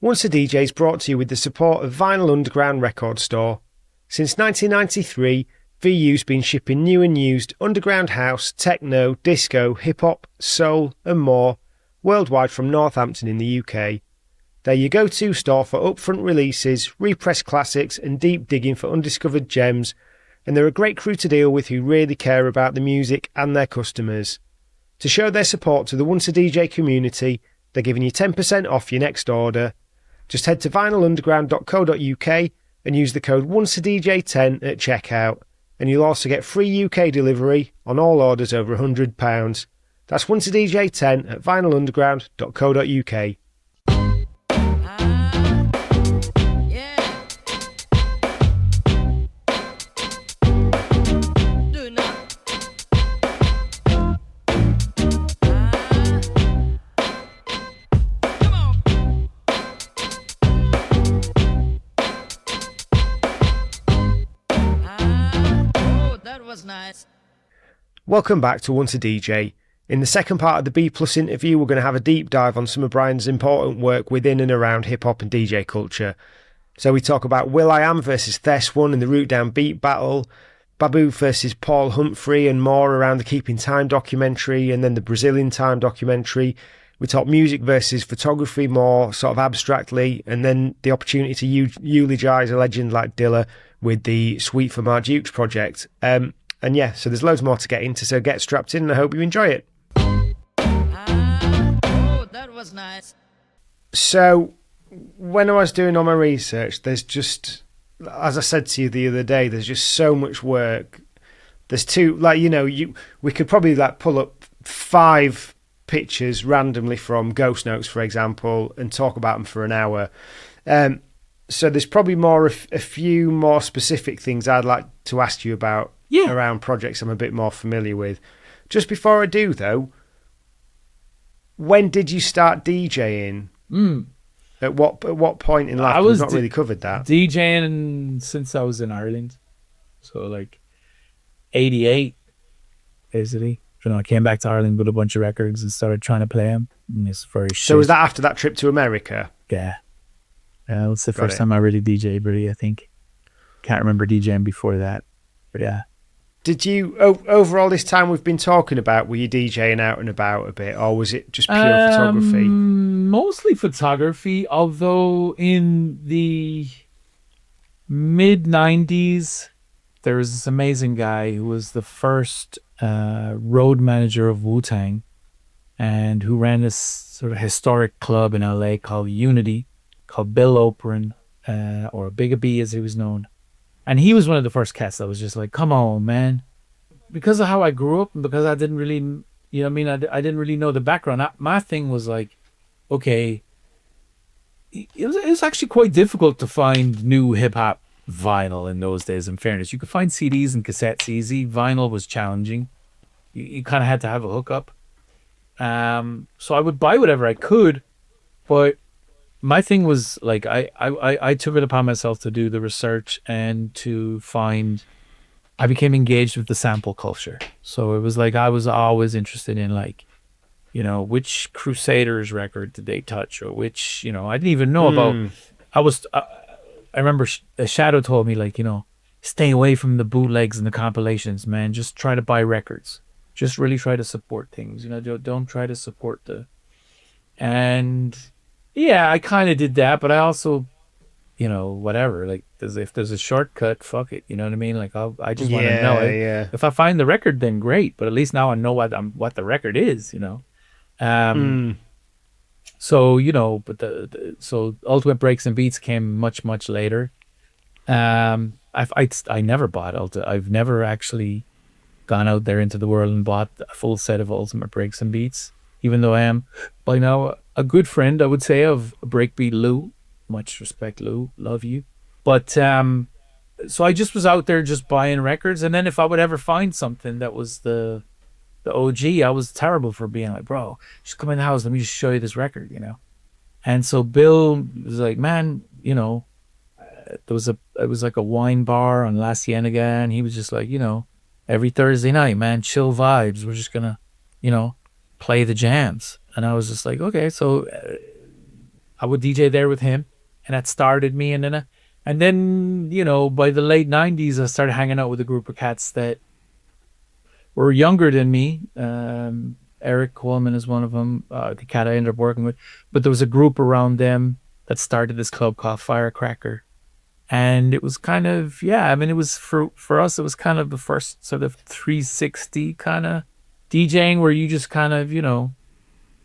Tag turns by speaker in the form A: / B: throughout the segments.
A: Once a DJ is brought to you with the support of Vinyl Underground Record Store. Since 1993, VU's been shipping new and used underground house, techno, disco, hip-hop, soul and more worldwide from Northampton in the UK. They're your go-to store for upfront releases, repressed classics and deep digging for undiscovered gems, and they're a great crew to deal with who really care about the music and their customers. To show their support to the Once a DJ community, they're giving you 10% off your next order. Just head to vinylunderground.co.uk and use the code ONCEADJ10 at checkout, and you'll also get free UK delivery on all orders over £100. That's ONCEADJ10 at vinylunderground.co.uk.
B: Nice.
A: Welcome back to Once a DJ. In the second part of the B Plus interview, we're going to have a deep dive on some of Brian's important work within and around hip-hop and DJ culture. So we talk about will.i.am versus Thes1 and the Root Down Beat battle, Babu versus Paul Humphrey and more around the Keeping Time documentary, and then the Brazilian Time documentary. We talk music versus photography more sort of abstractly, and then the opportunity to eulogise a legend like Dilla with the Sweet for Mark Dukes project. And yeah, so there's loads more to get into, so get strapped in and I hope you enjoy it.
B: That was nice.
A: So, when I was doing all my research, there's just, as I said to you the other day, there's just so much work. There's we could probably pull up 5 pictures randomly from Ghost Notes, for example, and talk about them for an hour. So there's probably a few more specific things I'd like to ask you about around projects I'm a bit more familiar with. Just before I do, though, when did you start DJing? At what point in life? We've not really covered that.
C: DJing since I was in Ireland, so 88, basically. I came back to Ireland with a bunch of records and started trying to play them.
A: So was that after that trip to America?
C: Yeah. It was the first time I really DJed, really, I think. Can't remember DJing before that, but yeah.
A: Did you, over all this time we've been talking about, were you DJing out and about a bit, or was it just pure photography?
C: Mostly photography, although in the mid-90s, there was this amazing guy who was the first road manager of Wu-Tang, and who ran this sort of historic club in LA called Unity, called Bill Operin, or Bigga B as he was known. And he was one of the first cats that was just like, come on, man. Because of how I grew up and because I didn't really, I didn't really know the background. My thing was like, okay, it was actually quite difficult to find new hip-hop vinyl in those days, in fairness. You could find CDs and cassettes easy. Vinyl was challenging. You kind of had to have a hookup. So I would buy whatever I could, but my thing was like I took it upon myself to do the research and to find. I became engaged with the sample culture. So it was like I was always interested in which Crusaders record did they touch, or which I didn't even know about. I remember Shadow told me stay away from the bootlegs and the compilations, man. Just try to buy records. Just really try to support things. Don't try to support and. Yeah, I kind of did that, but I also, whatever. If there's a shortcut, fuck it. You know what I mean? I just want to know it.
A: Yeah.
C: If I find the record, then great. But at least now I know what the record is. So so Ultimate Breaks and Beats came much later. I never bought I've never actually gone out there into the world and bought a full set of Ultimate Breaks and Beats, even though I am by now a good friend, I would say, of Breakbeat Lou. Much respect, Lou. Love you. But so I just was out there just buying records, and then if I would ever find something that was the OG, I was terrible for being like, bro, just come in the house, let me just show you this record, And so Bill was like, man, it was like a wine bar on La Cienega, and he was just like, every Thursday night, man, chill vibes. We're just gonna, play the jams. And I was just like, okay. So I would DJ there with him, and that started me. And then, by the late 90s, I started hanging out with a group of cats that were younger than me. Eric Coleman is one of them, the cat I ended up working with. But there was a group around them that started this club called Firecracker. And it was kind of, it was for us, it was kind of the first sort of 360 kind of DJing where you just kind of,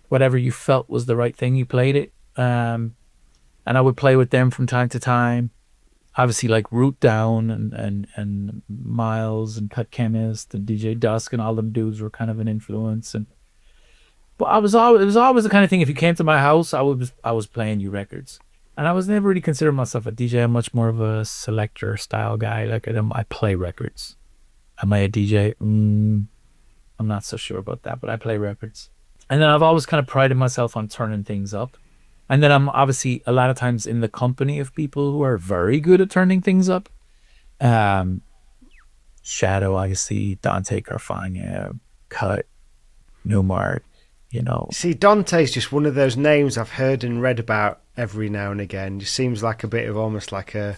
C: whatever you felt was the right thing, you played it. And I would play with them from time to time. Obviously, like Root Down and Miles and Cut Chemist and DJ Dusk and all them dudes were kind of an influence. But it was always the kind of thing. If you came to my house, I was playing you records, and I was never really considered myself a DJ. I'm much more of a selector style guy. Like I play records. Am I a DJ? I'm not so sure about that, but I play records. And then I've always kind of prided myself on turning things up. And then I'm obviously a lot of times in the company of people who are very good at turning things up. Shadow, I see, Dante Carfagna, Cut, Newmart,
A: See, Dante's just one of those names I've heard and read about every now and again. Just seems like a bit of almost like a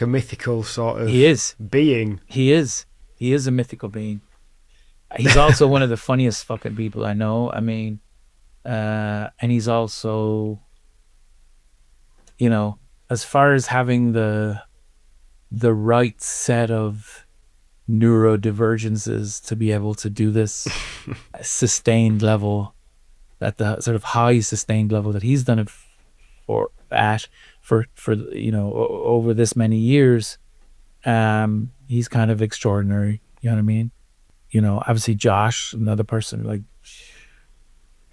A: mythical sort of being.
C: He is a mythical being. He's also one of the funniest fucking people I know. I mean, and he's also, as far as having the right set of neurodivergences to be able to do this sustained level, at the sort of high sustained level that he's done it for over this many years, he's kind of extraordinary. You know what I mean? Obviously Josh, another person, like,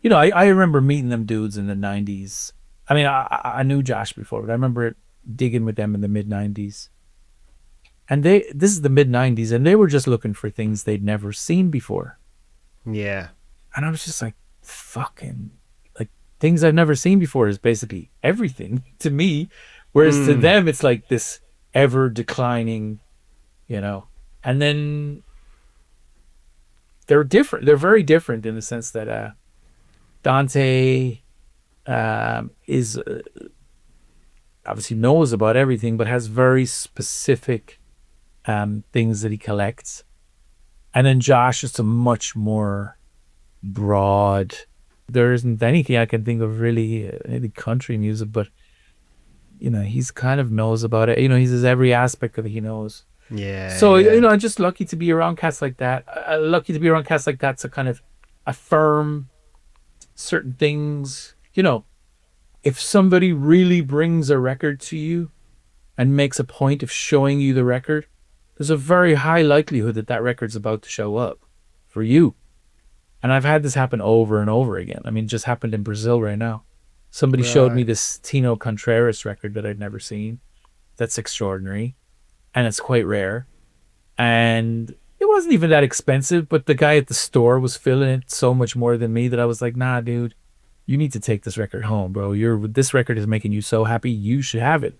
C: I remember meeting them dudes in the 90s. I mean, I knew Josh before, but I remember digging with them in the mid-90s. And this is the mid-90s, and they were just looking for things they'd never seen before.
A: Yeah.
C: And I was just like, fucking, like, things I've never seen before is basically everything to me. Whereas to them, it's like this ever-declining, And then they're different. They're very different in the sense that Dante is obviously knows about everything, but has very specific things that he collects. And then Josh is a much more broad. There isn't anything I can think of really, any country music, but he's kind of knows about it. He says every aspect of it he knows.
A: Yeah.
C: So I'm just lucky to be around cats like that. Lucky to be around cats like that to kind of affirm certain things. If somebody really brings a record to you and makes a point of showing you the record, there's a very high likelihood that record's about to show up for you. And I've had this happen over and over again. I mean, it just happened in Brazil right now. Somebody showed me this Tino Contreras record that I'd never seen. That's extraordinary. And it's quite rare. And it wasn't even that expensive, but the guy at the store was feeling it so much more than me that I was like, nah, dude, you need to take this record home, bro. This record is making you so happy, you should have it.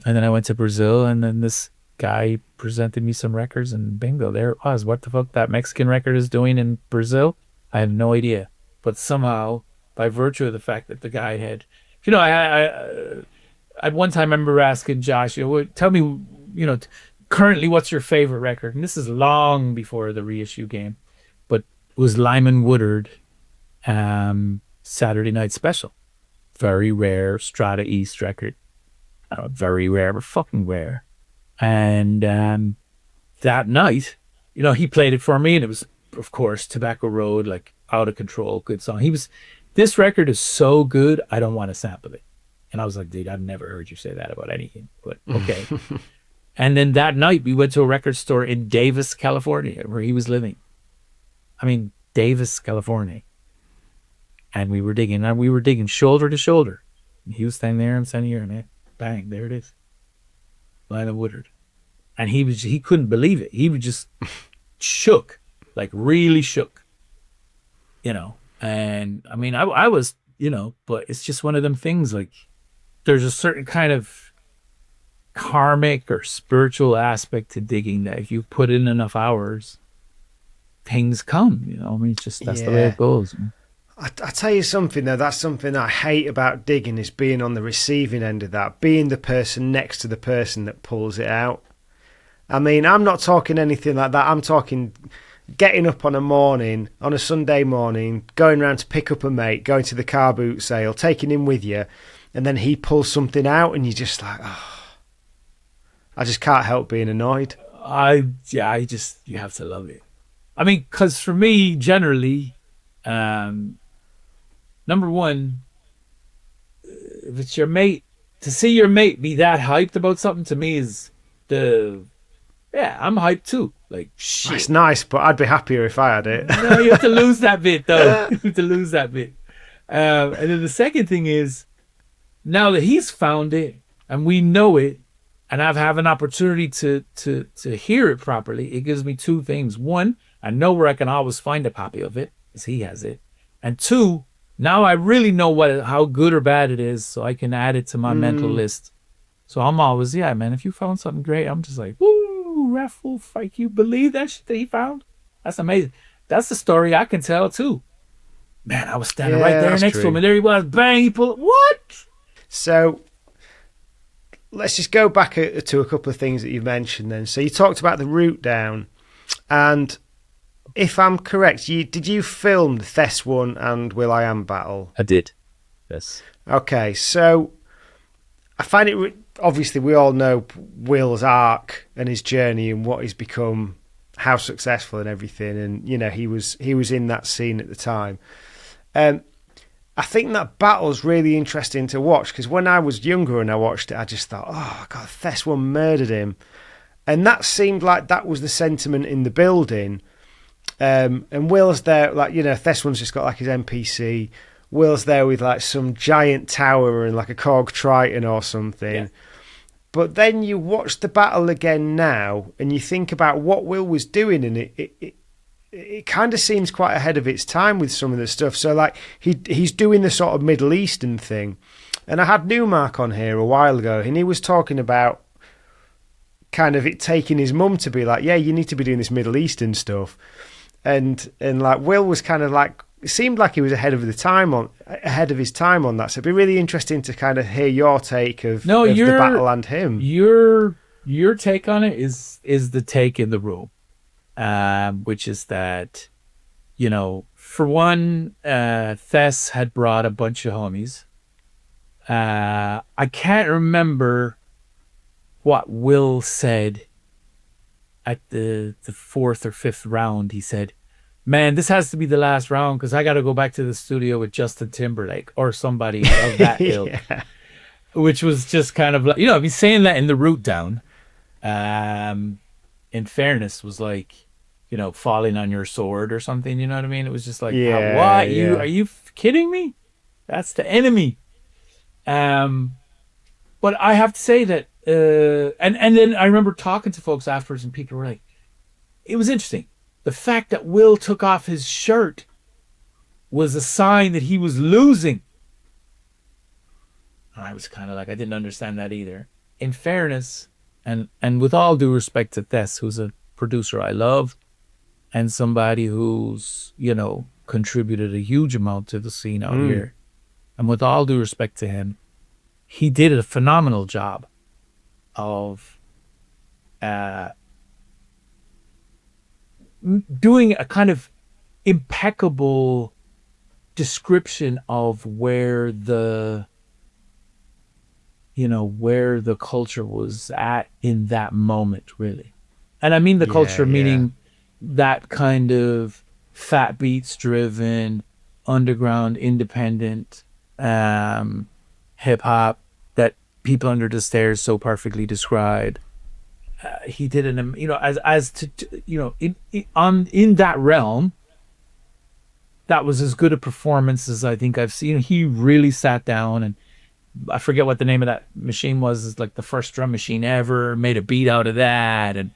C: And then I went to Brazil, and then this guy presented me some records, and bingo, there it was. What the fuck that Mexican record is doing in Brazil? I had no idea. But somehow, by virtue of the fact that the guy had, I at one time I remember asking Josh, tell me, currently what's your favorite record? And this is long before the reissue game, but it was Lyman Woodard, Saturday Night Special. Very rare Strata East record. Very rare, but fucking rare. And that night, he played it for me, and it was, of course, Tobacco Road, like out of control, good song. This record is so good, I don't want to sample it. And I was like, dude, I've never heard you say that about anything, but okay. And then that night, we went to a record store in Davis, California, where he was living. I mean, Davis, California. And we were digging shoulder to shoulder. And he was standing there, I'm standing here, and bang, there it is. Lyman Woodard. And he couldn't believe it. He was just shook, like really shook, And I mean, I was, but it's just one of them things, like there's a certain kind of karmic or spiritual aspect to digging that if you put in enough hours, things come, I mean, it's just, that's the way it goes.
A: I tell you something though, that's something that I hate about digging, is being on the receiving end of that, being the person next to the person that pulls it out. I mean, I'm not talking anything like that. I'm talking getting up on a Sunday morning, going round to pick up a mate, going to the car boot sale, taking him with you, and then he pulls something out and you're just like, oh, I just can't help being annoyed.
C: You have to love it. I mean, because for me, generally, number one, if it's your mate, to see your mate be that hyped about something to me is I'm hyped too. Like, shit.
A: It's nice, but I'd be happier if I had it.
C: No, you have to lose that bit though. You have to lose that bit. And then the second thing is, now that he's found it and we know it, and I've had an opportunity to hear it properly, it gives me two things. One, I know where I can always find a copy of it, because he has it. And two, now I really know how good or bad it is, so I can add it to my mental list. So I'm always, man, if you found something great, I'm just like, woo, raffle, fight. You believe that shit that he found? That's amazing. That's the story I can tell too. Man, I was standing right there next to him, and there he was, bang, he pulled, what?
A: So let's just go back to a couple of things that you mentioned then. So you talked about the route down, and if I'm correct, did you film the Thess one and Will I Am battle?
D: I did, yes.
A: Okay, so I find it, obviously we all know Will's arc and his journey and what he's become, how successful and everything, and he was in that scene at the time. I think that battle's really interesting to watch, because when I was younger and I watched it, I just thought, oh God, Thess one murdered him, and that seemed like that was the sentiment in the building. And Will's there, like, Thess one's just got like his NPC. Will's there with like some giant tower and like a Korg Triton or something. Yeah. But then you watch the battle again now and you think about what Will was doing, and it kind of seems quite ahead of its time with some of the stuff. So like he's doing the sort of Middle Eastern thing. And I had Newmark on here a while ago, and he was talking about kind of it taking his mum to be like, yeah, you need to be doing this Middle Eastern stuff. And like Will was kind of like, it seemed like he was ahead of his time on that. So it'd be really interesting to kind of hear your take of the battle and him.
C: Your take on it is the take in the room, which is that, for one, Thess had brought a bunch of homies. I can't remember what Will said at the fourth or fifth round. He said, man, this has to be the last round because I got to go back to the studio with Justin Timberlake or somebody of that ilk.
A: Yeah.
C: Which was just kind of like, he's saying that in the root down, in fairness, was like, falling on your sword or something, you know what I mean? It was just like,
A: yeah,
C: what?
A: Yeah.
C: Are you kidding me? That's the enemy. But I have to say that, and then I remember talking to folks afterwards, and people were like, it was interesting. The fact that Will took off his shirt was a sign that he was losing. And I was kind of like, I didn't understand that either. In fairness, and with all due respect to Thess, who's a producer I love, and somebody who's, contributed a huge amount to the scene out here. And with all due respect to him, he did a phenomenal job of doing a kind of impeccable description of where the culture was at in that moment, really. And I mean the culture, meaning that kind of fat beats driven, underground, independent hip hop that People Under the Stairs so perfectly described. He did in that realm. That was as good a performance as I think I've seen. He really sat down, and I forget what the name of that machine was. It's like the first drum machine ever. Made a beat out of that, and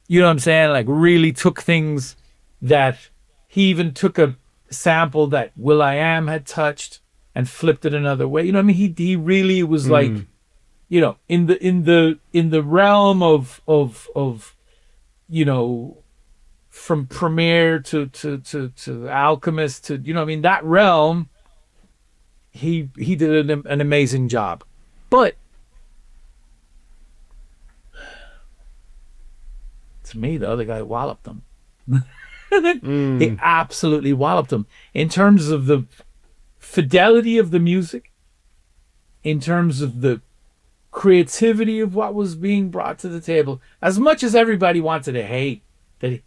C: you know what I'm saying? Like really took things that he even took a sample that will.i.am had touched and flipped it another way. You know what I mean? He really was like, in the realm of from Premiere to Alchemist to, you know, I mean, that realm, he did an amazing job. But to me, the other guy walloped him. He absolutely walloped him in terms of the fidelity of the music, in terms of the creativity of what was being brought to the table. As much as everybody wanted to hate that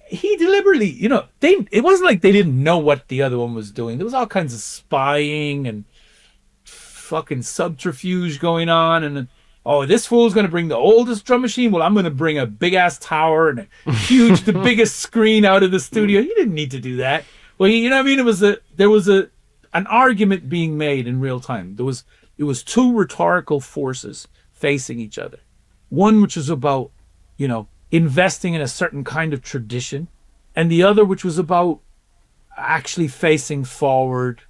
C: he deliberately, you know, it wasn't like they didn't know what the other one was doing. There was all kinds of spying and fucking subterfuge going on, and oh, this fool's going to bring the oldest drum machine. Well, I'm going to bring a big ass tower and a huge, the biggest screen out of the studio. He didn't need to do that. Well, you know what I mean? There was an argument being made in real time. It was two rhetorical forces facing each other. One which was about, you know, investing in a certain kind of tradition, and the other which was about actually facing forward.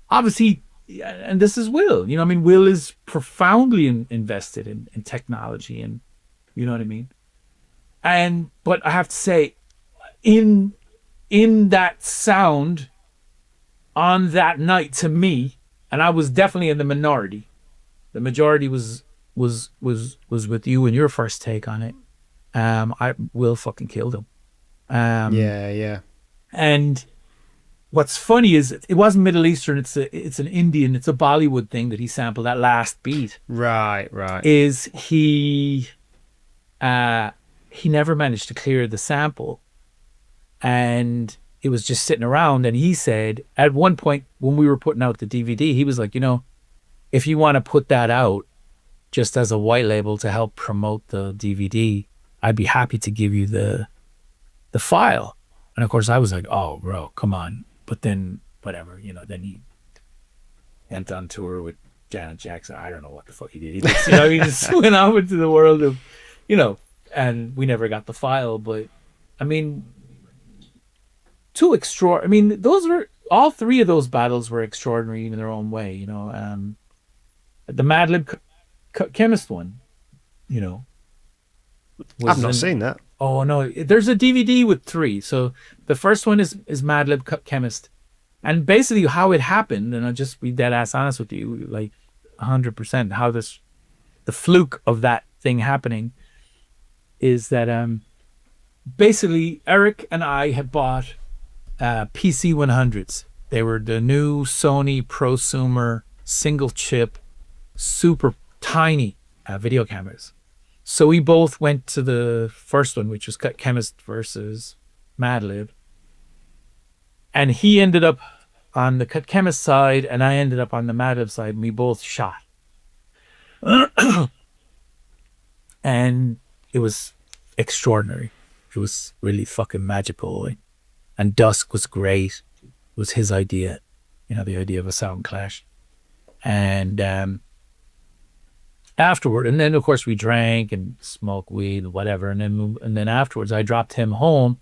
C: Obviously, and this is Will, you know, I mean, Will is profoundly invested in technology, and you know what I mean. But I have to say, in that sound on that night, to me, and I was definitely in the minority. The majority was with you and your first take on it. Will fucking killed him.
A: Yeah.
C: And what's funny is it wasn't Middle Eastern. It's an Indian. It's a Bollywood thing that he sampled. That last beat,
A: right,
C: is he never managed to clear the sample, and it was just sitting around. And he said at one point when we were putting out the DVD, he was like, you know, if you want to put that out just as a white label to help promote the DVD, I'd be happy to give you the file. And of course I was like, oh bro, come on. But then whatever, you know, then he went on tour with Janet Jackson. I don't know what the fuck he did. He just, you know, he just went out into the world of, you know, and we never got the file. But I mean, I mean, those were, all three of those battles were extraordinary in their own way, you know. The Madlib Chemist one, you know.
A: I've not seen that.
C: Oh no, there's a DVD with three. So the first one is Madlib Chemist, and basically how it happened, and I'll just be dead ass honest with you, like 100%, how the fluke of that thing happening is that basically Eric and I had bought PC 100s. They were the new Sony prosumer single chip, super tiny video cameras. So we both went to the first one, which was Cut Chemist versus Madlib. And he ended up on the Cut Chemist side, and I ended up on the Madlib side, and we both shot. And it was extraordinary. It was really fucking magical. And Dusk was great. It was his idea, you know, the idea of a sound clash. And afterward, and then of course we drank and smoked weed and whatever, and then afterwards I dropped him home,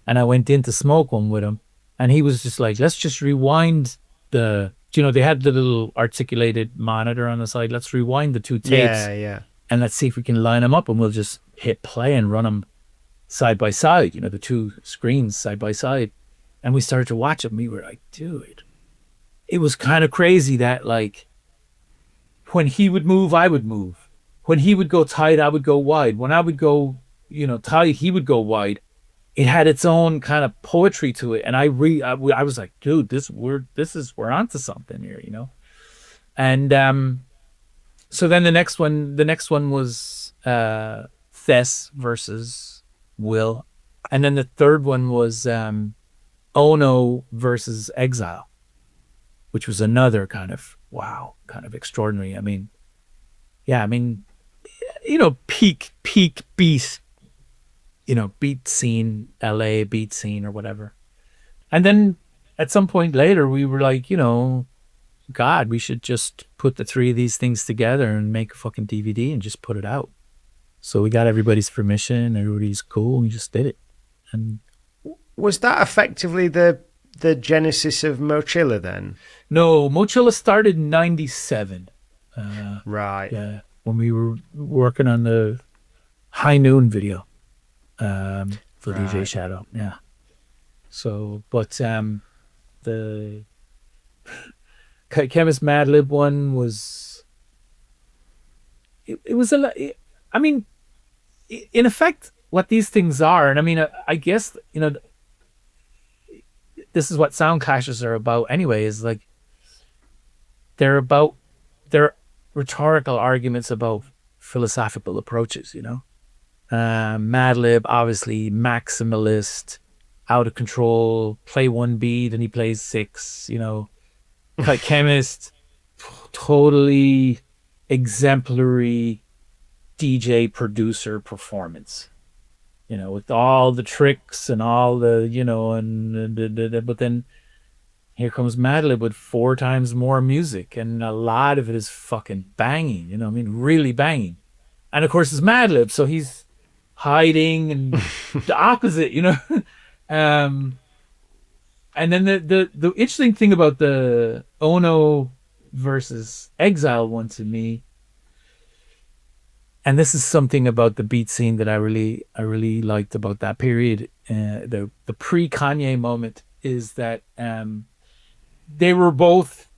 C: and I went in to smoke one with him, and he was just like, let's just rewind the, you know, they had the little articulated monitor on the side, let's rewind the two tapes, and let's see if we can line them up, and we'll just hit play and run them side by side, you know, the two screens side by side. And we started to watch them. We were like, dude, it was kind of crazy that, like, when he would move, I would move. When he would go tight, I would go wide. When I would go, you know, tight, he would go wide. It had its own kind of poetry to it. And I was like, dude, we're onto something here, you know? And so then the next one was Thess versus Will. And then the third one was Ono versus Exile, which was another kind of, wow, kind of extraordinary. I mean, yeah, I mean, you know, peak beat, you know, beat scene, LA beat scene or whatever. And then at some point later, we were like, you know, God, we should just put the three of these things together and make a fucking DVD and just put it out. So we got everybody's permission, everybody's cool, and we just did it. And
A: was that effectively the genesis of Mochilla then?
C: No, Mochilla started in 97.
A: Right.
C: Yeah, when we were working on the High Noon video. DJ Shadow. Yeah. So, but the Chemist Madlib one was it was a lot. I mean, in effect, what these things are, and I mean, I guess this is what sound clashes are about anyway. Is like they're rhetorical arguments about philosophical approaches. Madlib, obviously maximalist, out of control, play one beat and he plays six, Chemist, totally exemplary DJ producer performance, with all the tricks and all the, but then here comes Madlib with 4 times more music, and a lot of it is fucking banging, really banging. And of course it's Madlib, so he's hiding and the opposite, and then the interesting thing about the Ono versus Exile one to me, and this is something about the beat scene that I really liked about that period, the pre-Kanye moment, is that they were both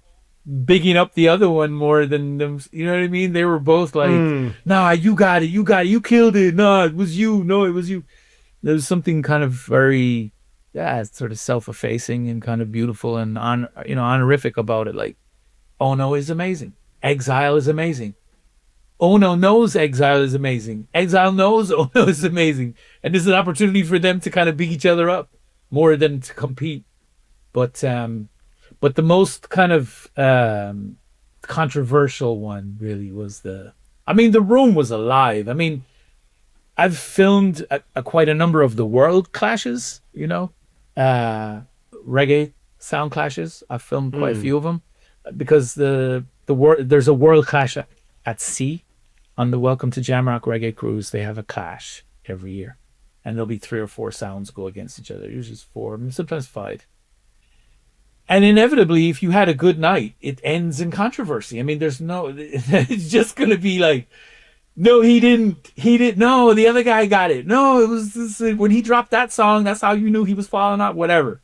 C: bigging up the other one more than them. You know what I mean? They were both like, nah, you got it, you killed it. No, it was you. No, it was you. There was something kind of very, sort of self-effacing and kind of beautiful and honorific about it. Like, Ono is amazing. Exile is amazing. Ono knows Exile is amazing. Exile knows Ono is amazing. And this is an opportunity for them to kind of beat each other up more than to compete. But the most kind of controversial one really was the room was alive. I mean, I've filmed quite a number of the world clashes, reggae sound clashes. I've filmed quite a few of them because there's a world clash at sea on the Welcome to Jamrock Reggae cruise. They have a clash every year, and there'll be 3 or 4 sounds go against each other. Usually it's 4, sometimes 5. And inevitably, if you had a good night, it ends in controversy. I mean, it's just going to be like, no, he didn't, no, the other guy got it. No, it was this, when he dropped that song, that's how you knew he was falling out, whatever.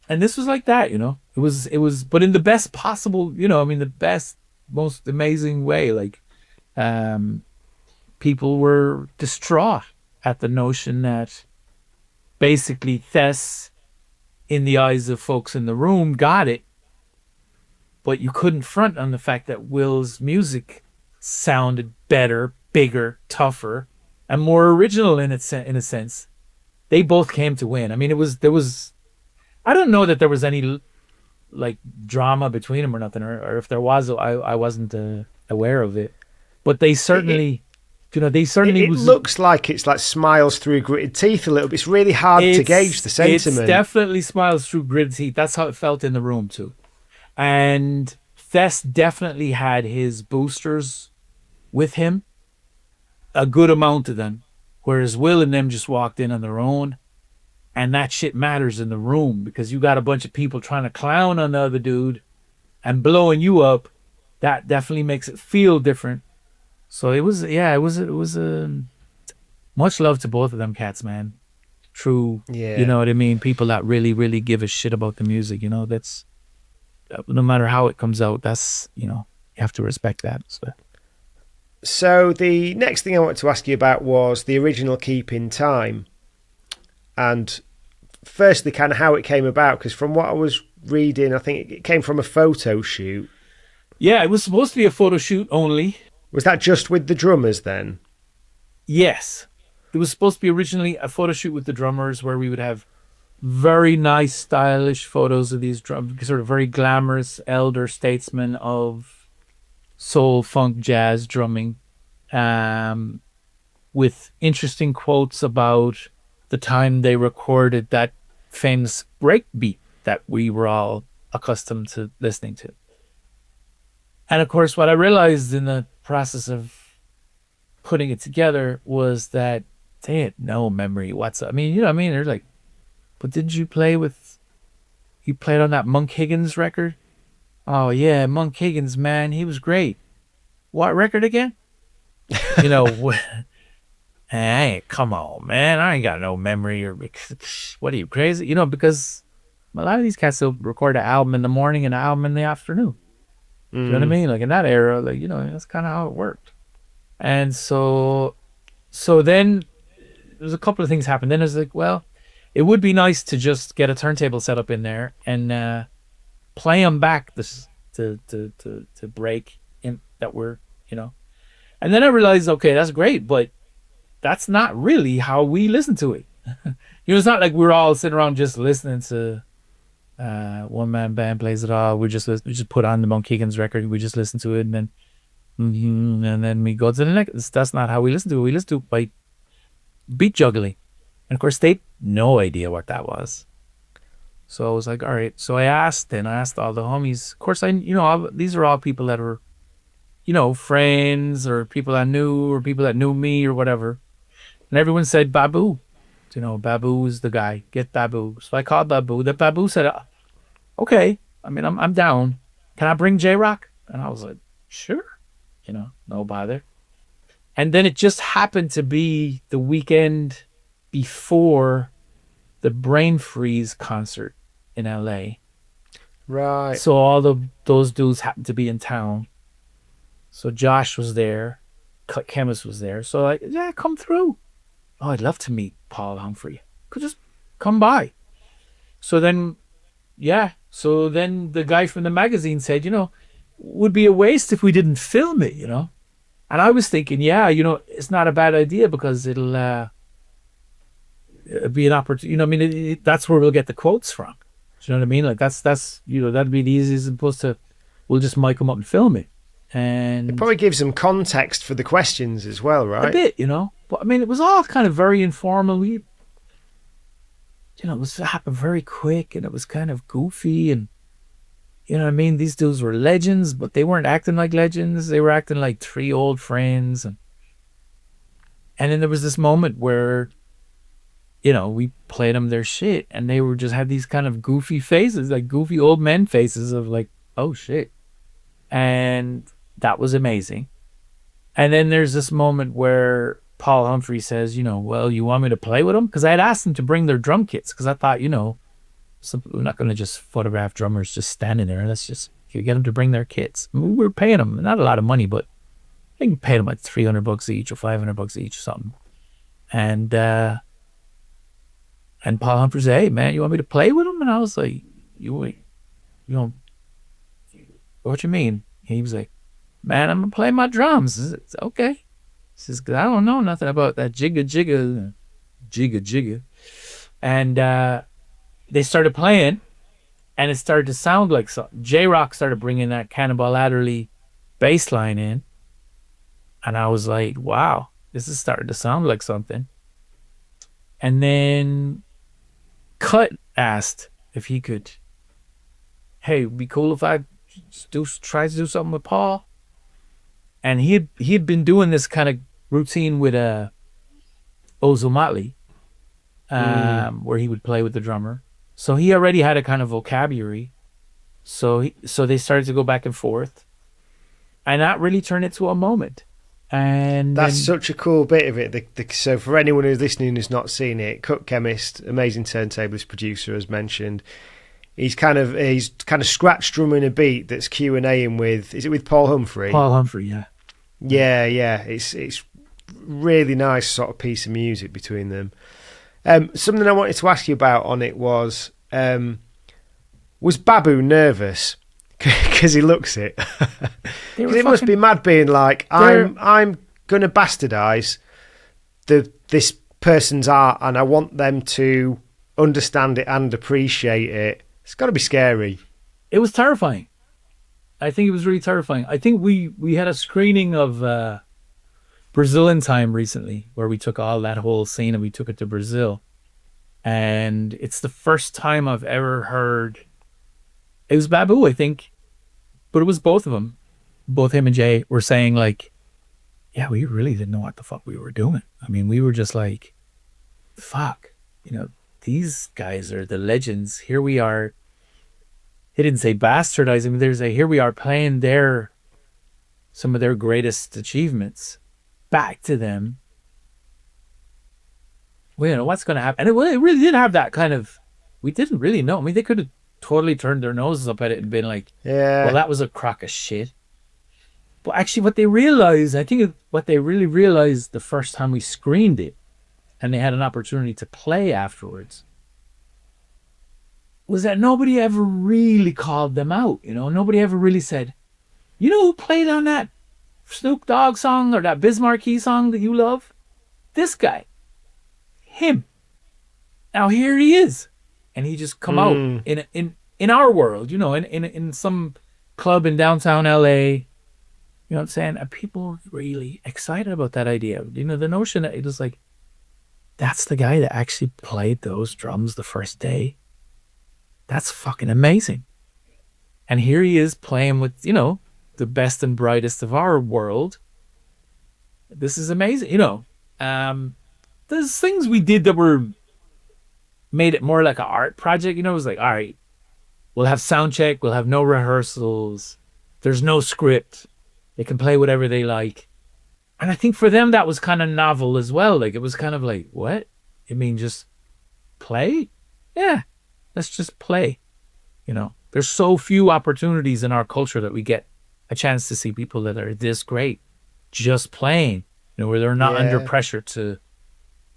C: And this was like that, it was, but in the best possible, the best, most amazing way. Like, people were distraught at the notion that basically Thess, in the eyes of folks in the room, got it, but you couldn't front on the fact that Will's music sounded better, bigger, tougher, and more original in a sense. They both came to win. I mean, I don't know that there was any like drama between them or nothing, or if there was, I wasn't aware of it. But they certainly, it
A: looks like it's like smiles through gritted teeth a little bit. It's really hard to gauge the sentiment.
C: It definitely smiles through gritted teeth. That's how it felt in the room too. And Thess definitely had his boosters with him, a good amount of them, whereas Will and them just walked in on their own. And that shit matters in the room because you got a bunch of people trying to clown on the other dude and blowing you up. That definitely makes it feel different. So it was much love to both of them cats, man. True, you know what I mean? People that really, really give a shit about the music, that's, no matter how it comes out, that's, you have to respect that.
A: So the next thing I wanted to ask you about was the original Keep in Time. And firstly, kind of how it came about, because from what I was reading, I think it came from a photo shoot.
C: Yeah, it was supposed to be a photo shoot only.
A: Was that just with the drummers then?
C: Yes. It was supposed to be originally a photo shoot with the drummers where we would have very nice, stylish photos of these sort of very glamorous elder statesmen of soul, funk, jazz drumming, with interesting quotes about the time they recorded that famous breakbeat that we were all accustomed to listening to. And of course, what I realized in the process of putting it together was that they had no memory whatsoever. I mean, they're like, but did you played on that Monk Higgins record? Oh yeah, Monk Higgins, man, he was great. What record again? And Hey, come on, man. I ain't got no memory or what are you crazy? You know, because a lot of these cats will record an album in the morning and an album in the afternoon. Do you know what I mean? Like in that era, like, you know, that's kind of how it worked. And so then there's a couple of things happened. Then it's like, well, it would be nice to just get a turntable set up in there and play them back this to break in that we're, you know. And then I realized, okay, that's great, but that's not really how we listen to it. You know, it's not like we're all sitting around just listening to one man band plays it all. We just put on the Monkeekins record. We just listen to it, and then we go to the next. That's not how we listen to it. We listen to it by beat juggling, and of course they had no idea what that was. So I was like, all right. So I asked all the homies. Of course, these are all people that were, you know, friends or people I knew or people that knew me or whatever. And everyone said Babu. You know, Babu is the guy. Get Babu. So I called Babu. The Babu said, okay. I mean, I'm down. Can I bring J-Rock? And I was like, sure. You know, no bother. And then it just happened to be the weekend before the Brain Freeze concert in LA.
A: Right.
C: So all those dudes happened to be in town. So Josh was there. Chemist was there. So like, yeah, come through. Oh, I'd love to meet Paul Humphrey. Could just come by. So then the guy from the magazine said, you know, would be a waste if we didn't film it, you know. And I was thinking, yeah, you know, it's not a bad idea because it'll be an opportunity. You know, I mean, that's where we'll get the quotes from. Do you know what I mean? Like that's you know, that'd be the easiest as opposed to we'll just mic them up and film it. And
A: it probably gives them context for the questions as well, right?
C: A bit, you know. But I mean, it was all kind of very informal. It happened very quick, and it was kind of goofy, and you know what I mean. These dudes were legends, but they weren't acting like legends. They were acting like three old friends, and then there was this moment where, you know, we played them their shit, and they were just had these kind of goofy faces, like goofy old men faces of like, oh shit, and that was amazing. And then there's this moment where Paul Humphrey says, you know, well, you want me to play with them? Because I had asked them to bring their drum kits because I thought, you know, we're not going to just photograph drummers just standing there. Let's just get them to bring their kits. I mean, we were paying them, not a lot of money, but I think we paid them like $300 each or $500 each or something. And Paul Humphrey said, hey, man, you want me to play with them? And I was like, you know, what you mean? He was like, man, I'm going to play my drums. It's okay. He says, because I don't know nothing about that jigga jigga. And they started playing, and it started to sound like something. J-Rock started bringing that Cannonball Adderley bass line in, and I was like, wow, this is starting to sound like something. And then Cut asked if he could, hey, it'd be cool if I try to do something with Paul. And he had been doing this kind of routine with Ozomatli, where he would play with the drummer. So he already had a kind of vocabulary. So they started to go back and forth, and that really turned into a moment. And
A: that's such a cool bit of it. So for anyone who's listening who's not seen it, Cut Chemist, amazing turntablist producer, as mentioned, he's kind of scratch drumming a beat that's Q&Aing with. Is it with Paul Humphrey?
C: Paul Humphrey, yeah.
A: Yeah. It's really nice sort of piece of music between them. Something I wanted to ask you about on it was Babu nervous? Because he looks it. Because it must be mad being like, I'm going to bastardize this person's art, and I want them to understand it and appreciate it. It's got to be scary.
C: It was terrifying. I think it was really terrifying. I think we had a screening of Brazil in Time recently, where we took all that whole scene and we took it to Brazil. And it's the first time I've ever heard. It was Babu, I think, but it was both of them. Both him and Jay were saying like, yeah, we really didn't know what the fuck we were doing. I mean, we were just like, fuck, you know, these guys are the legends. Here we are. He didn't say bastardizing, but there's here we are playing some of their greatest achievements back to them. well, what's going to happen? And it really did have that kind of, we didn't really know. I mean, they could have totally turned their noses up at it and been like,
A: Yeah.
C: well, that was a crock of shit. But actually what they realized, I think what they really realized the first time we screened it and they had an opportunity to play afterwards, was that nobody ever really called them out. Nobody ever really said, you know who played on that Snoop Dogg song or that Biz Markie song that you love? This guy. Him. Now here he is. And he just come out in our world, in some club in downtown LA. You know what I'm saying? And people were really excited about that idea. The notion that it was like, that's the guy that actually played those drums the first day. That's fucking amazing. And here he is playing with, the best and brightest of our world. This is amazing. There's things we did that were made it more like an art project. It was like, all right, we'll have sound check. We'll have no rehearsals. There's no script. They can play whatever they like. And I think for them, that was kind of novel as well. Like, it was kind of like, what? You mean just play? Yeah, let's just play. There's so few opportunities in our culture that we get a chance to see people that are this great just playing, where they're not under pressure to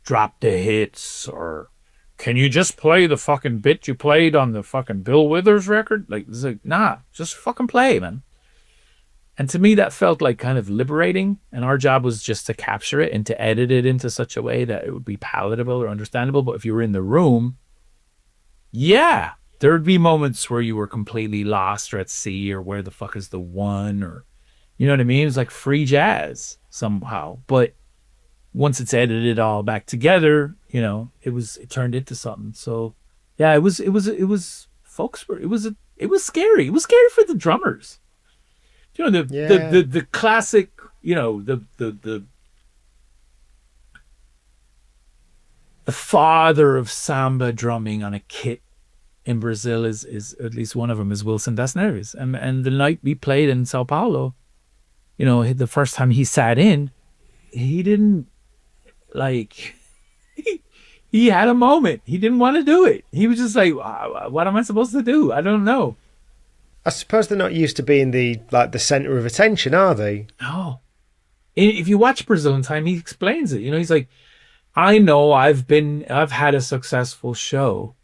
C: drop the hits or can you just play the fucking bit you played on the fucking Bill Withers record? Like, it's like, nah, just fucking play, man. And to me, that felt like kind of liberating. And our job was just to capture it and to edit it into such a way that it would be palatable or understandable. But if you were in the room, yeah, there would be moments where you were completely lost or at sea or where the fuck is the one or, you know what I mean? It was like free jazz somehow. But once it's edited all back together, it turned into something. So yeah, it was folks were, it was scary. It was scary for the drummers. The classic, the father of samba drumming on a kit in Brazil is at least one of them is Wilson das Neves. And the night we played in Sao Paulo, the first time he sat in, he didn't he had a moment. He didn't want to do it. He was just like, what am I supposed to do? I don't know.
A: I suppose they're not used to being the center of attention, are they?
C: No. If you watch Brazil in Time, he explains it. He's like, I know I've had a successful show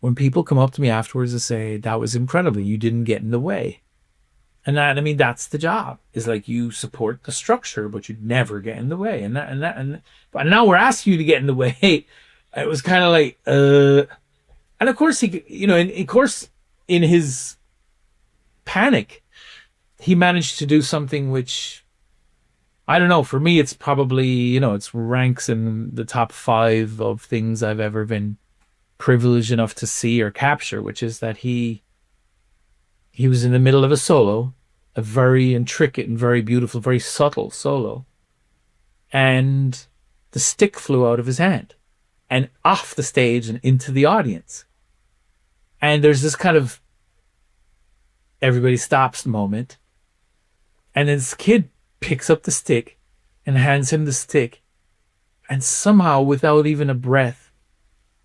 C: when people come up to me afterwards and say, that was incredible. You didn't get in the way. And that's the job. Is like you support the structure, but you never get in the way. But now we're asking you to get in the way. It was kind of like, and of course in his panic, he managed to do something which, I don't know, for me, it's probably, it's ranks in the top 5 of things I've ever been privileged enough to see or capture, which is that he was in the middle of a solo, a very intricate and very beautiful, very subtle solo, and the stick flew out of his hand and off the stage and into the audience. And there's this kind of everybody stops moment. And then this kid picks up the stick and hands him the stick. And somehow, without even a breath,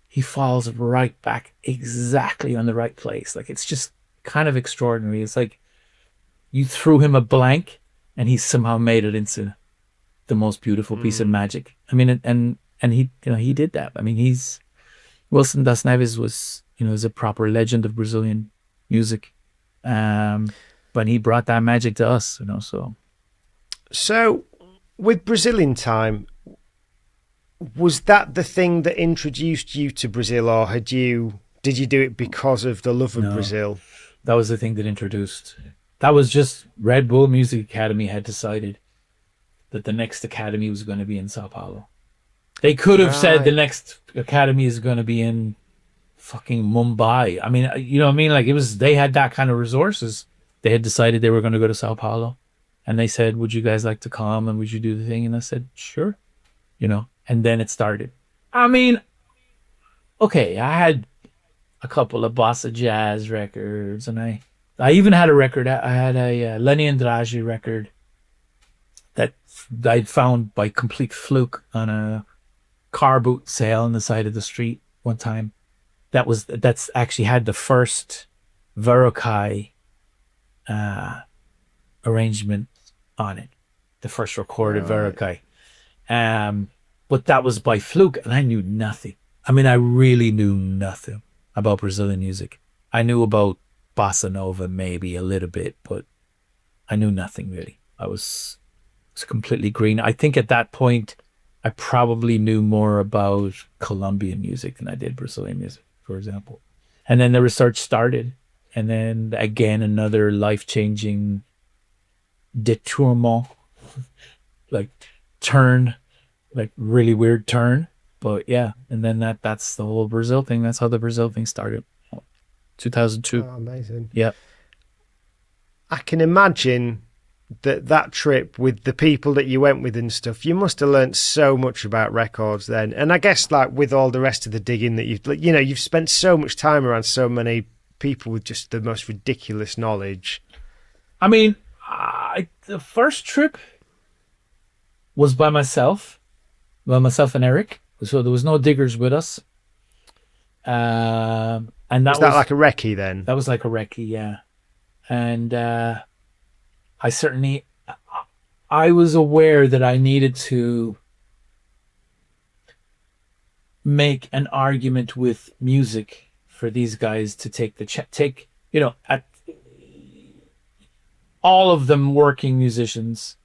C: he falls right back exactly on the right place. Like, it's just kind of extraordinary. It's like you threw him a blank and he somehow made it into the most beautiful piece of magic. I mean, and he, he did that. I mean, Wilson das Neves was, is a proper legend of Brazilian music. But he brought that magic to us,
A: So with Brazil in Time, was that the thing that introduced you to Brazil, or did you do it because of the love of Brazil?
C: That was the thing that introduced. That was just Red Bull Music Academy had decided that the next academy was going to be in Sao Paulo. They could have said the next academy is going to be in fucking Mumbai. I mean, Like, they had that kind of resources. They had decided they were going to go to Sao Paulo, and they said, would you guys like to come and would you do the thing? And I said, sure, and then it started. I mean, okay, I had a couple of bossa jazz records, and I even had a record. I had a Lenny Andrade record that I'd found by complete fluke on car boot sale on the side of the street one time. That's actually had the first Verocai arrangement on it, the first recorded Verocai. But that was by fluke, and I knew nothing. I mean, I really knew nothing about Brazilian music. I knew about bossa nova maybe a little bit, but I knew nothing really. I was completely green. I think at that point, I probably knew more about Colombian music than I did Brazilian music, for example. And then the research started, and then again another life-changing détournement, like turn, like really weird turn. But yeah, and then that's the whole Brazil thing. That's how the Brazil thing started. 2002.
A: Oh, amazing.
C: Yep.
A: I can imagine that trip with the people that you went with and stuff, you must have learnt so much about records then. And I guess like with all the rest of the digging that you've spent so much time around so many people with just the most ridiculous knowledge.
C: I mean, the first trip was by myself and Eric. So there was no diggers with us. And that
A: was like a recce then?
C: That was like a recce, yeah. And I was aware that I needed to make an argument with music for these guys to take, all of them working musicians,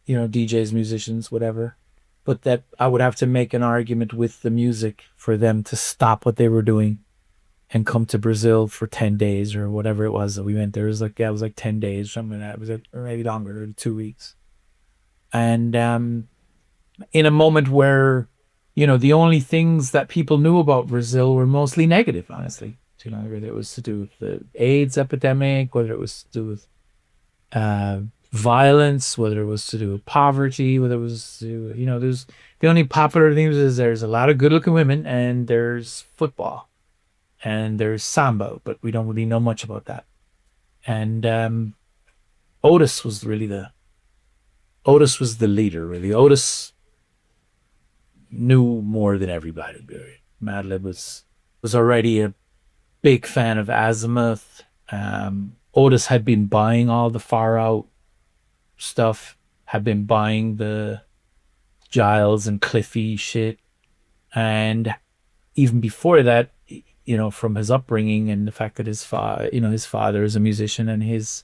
C: DJs, musicians, whatever, but that I would have to make an argument with the music for them to stop what they were doing and come to Brazil for 10 days or whatever it was that we went there. It was like 10 days, something like that. It was or maybe longer, 2 weeks. And in a moment where, the only things that people knew about Brazil were mostly negative, honestly. Whether it was to do with the AIDS epidemic, whether it was to do with violence, whether it was to do with poverty, whether it was to, there's the only popular things is there's a lot of good-looking women and there's football. And there's samba, but we don't really know much about that. And Otis was the leader, really. Otis knew more than everybody. Madlib was already a big fan of Azimuth. Otis had been buying all the Far Out stuff, had been buying the Giles and Cliffy shit. And even before that, from his upbringing and the fact that his father is a musician and his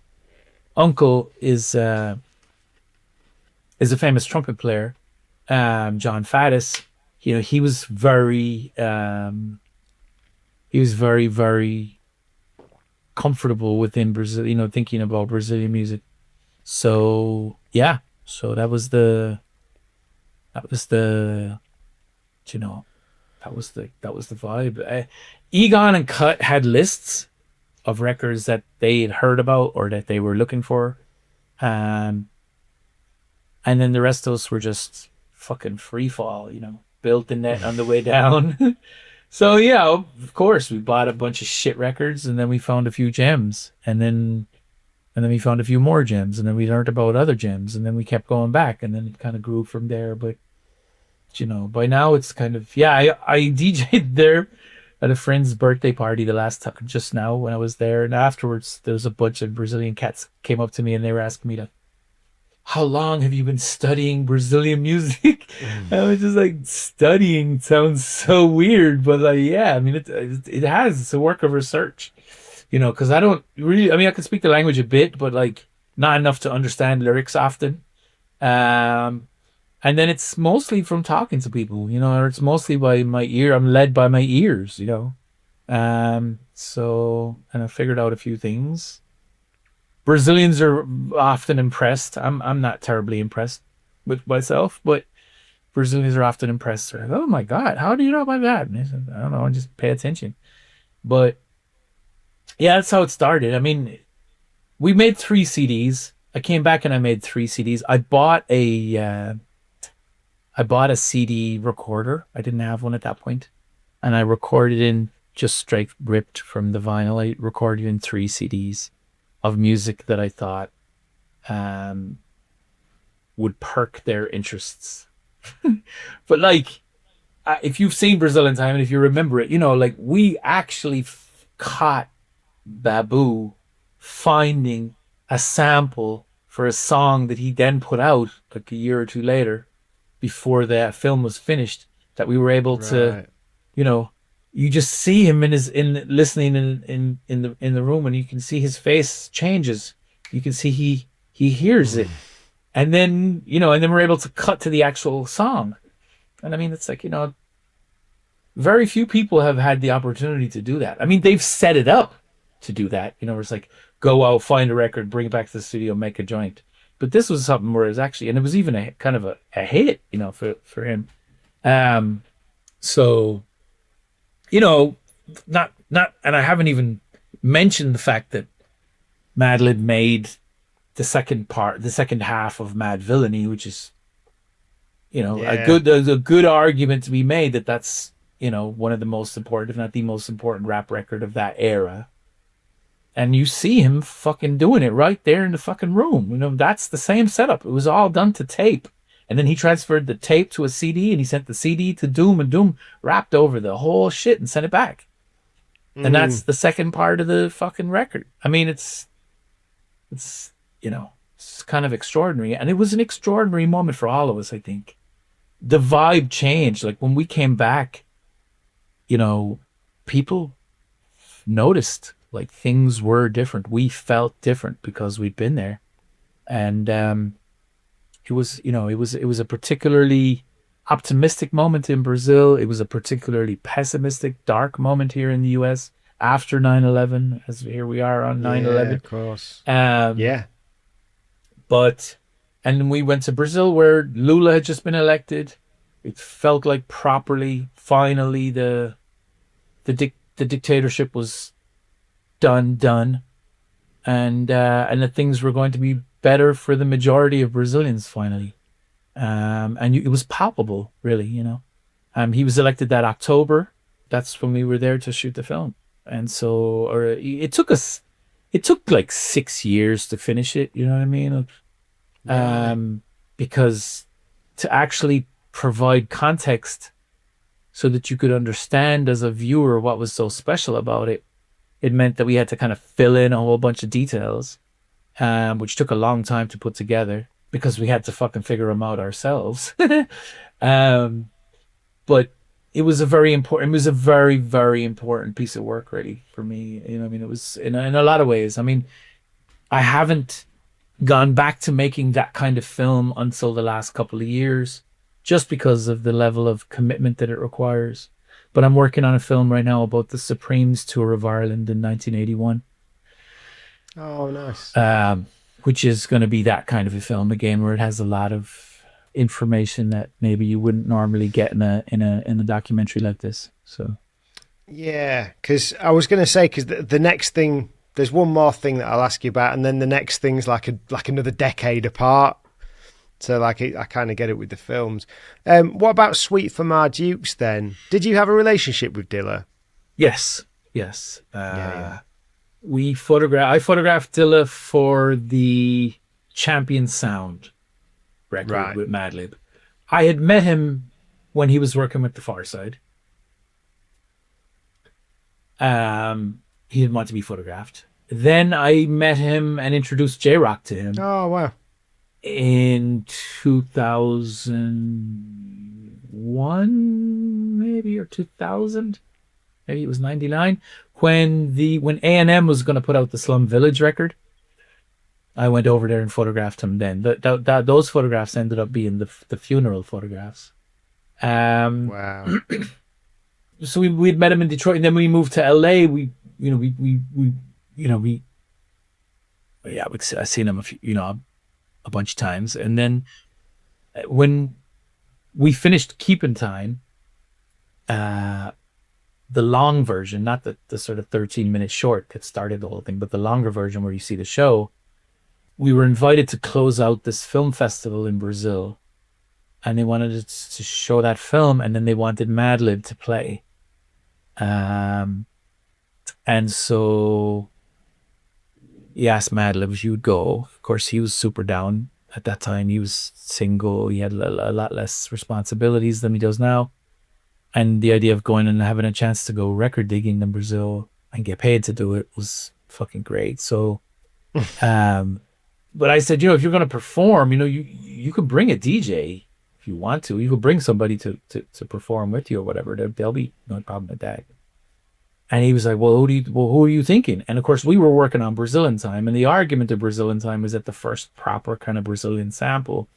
C: uncle is a famous trumpet player, John Faddis. He was very very comfortable within Brazil, thinking about Brazilian music. So yeah, that was the vibe. Egon and Cut had lists of records that they had heard about or that they were looking for. And then the rest of us were just fucking free fall, built the net on the way down. So yeah, of course we bought a bunch of shit records and then we found a few gems and then we found a few more gems and then we learned about other gems and then we kept going back and then it kind of grew from there. But by now it's kind of, I DJ'd there at a friend's birthday party just now when I was there. And afterwards, there was a bunch of Brazilian cats came up to me and they were asking me how long have you been studying Brazilian music? I was just like, studying sounds so weird, but it has, it's a work of research, because I don't really, I can speak the language a bit, but like not enough to understand lyrics often. And then it's mostly from talking to people, or it's mostly by my ear. I'm led by my ears, and I figured out a few things. Brazilians are often impressed. I'm not terribly impressed with myself, but Brazilians are often impressed. They're like, oh my God, how do you know about that? And I said, I don't know, I just pay attention. But yeah, that's how it started. We made 3 CDs. I came back and I made 3 CDs. I bought a CD recorder. I didn't have one at that point. And I recorded in, just straight ripped from the vinyl. I recorded in 3 CDs of music that I thought would perk their interests. But if you've seen Brazil in Time and if you remember it, you know, like we actually caught Babu finding a sample for a song that he then put out like a year or two later before the film was finished, that we were able to,
A: Right.
C: you know, you just see him in listening in the room, and you can see his face changes. You can see he hears it. And then, you know, and then we're able to cut to the actual song. And I mean, it's like, you know, very few people have had the opportunity to do that. I mean, they've set it up to do that. You know, it's like, go out, find a record, bring it back to the studio, make a joint. But this was something where it was actually, and it was even a kind of a hit, you know, for him. So, you know, not, and I haven't even mentioned the fact that Madlib made the second half of Mad Villainy, which is, you know,
A: Yeah.
C: a good argument to be made that that's, you know, one of the most important, if not the most important rap record of that era. And you see him fucking doing it right there in the fucking room. You know, that's the same setup. It was all done to tape. And then he transferred the tape to a CD, and he sent the CD to Doom, and Doom rapped over the whole shit and sent it back. And that's the second part of the fucking record. I mean, it's, you know, it's kind of extraordinary. And it was an extraordinary moment for all of us, I think. The vibe changed. Like when we came back, you know, people noticed like things were different. We felt different because we'd been there. And it was, you know, it was a particularly optimistic moment in Brazil. It was a particularly pessimistic, dark moment here in the US after 9/11, as here we are on 9/11.
A: Yeah, of course.
C: Yeah. But, and then we went to Brazil where Lula had just been elected. It felt like properly, finally, the dictatorship was done, and that things were going to be better for the majority of Brazilians finally. And it was palpable, really, you know. He was elected that October. That's when we were there to shoot the film. And so, it took like 6 years to finish it, you know what I mean? Because to actually provide context so that you could understand as a viewer what was so special about it, it meant that we had to kind of fill in a whole bunch of details, which took a long time to put together because we had to fucking figure them out ourselves. But it was a very, very important piece of work, really, for me. You know, I mean, it was in a lot of ways. I mean, I haven't gone back to making that kind of film until the last couple of years, just because of the level of commitment that it requires. But I'm working on a film right now about the Supremes tour of Ireland in 1981.
A: Oh, nice.
C: Which is going to be that kind of a film again, where it has a lot of information that maybe you wouldn't normally get in a documentary like this. So,
A: yeah, because I was going to say, because the next thing, there's one more thing that I'll ask you about, and then the next thing's like another decade apart. So like I kind of get it with the films. What about Sweet for My Dukes then? Did you have a relationship with Dilla?
C: Yes.
A: Yeah.
C: I photographed Dilla for the Champion Sound record with Madlib. I had met him when he was working with the Far Side. He didn't want to be photographed. Then I met him and introduced J-Rock to him.
A: Oh, wow.
C: In 2001, maybe, or 2000, maybe it was 99, when A&M was going to put out the Slum Village record. I went over there and photographed him then. Those photographs ended up being the funeral photographs.
A: Wow.
C: So we'd met him in Detroit, and then we moved to LA. I've seen him a bunch of times. And then when we finished Keepin' Time, the long version, not the sort of 13-minute short that started the whole thing, but the longer version where you see the show, we were invited to close out this film festival in Brazil, and they wanted us to show that film, and then they wanted Madlib to play. And so he asked Madlib if he would go. Of course, he was super down at that time. He was single. He had a lot less responsibilities than he does now. And the idea of going and having a chance to go record digging in Brazil and get paid to do it was fucking great. So, but I said, if you're going to perform, you could bring a DJ if you want to. You could bring somebody to perform with you or whatever. There'll be no problem with that. And he was like, well, who are you thinking? And of course, we were working on Brazilian time, and the argument of Brazilian time is that the first proper kind of Brazilian sample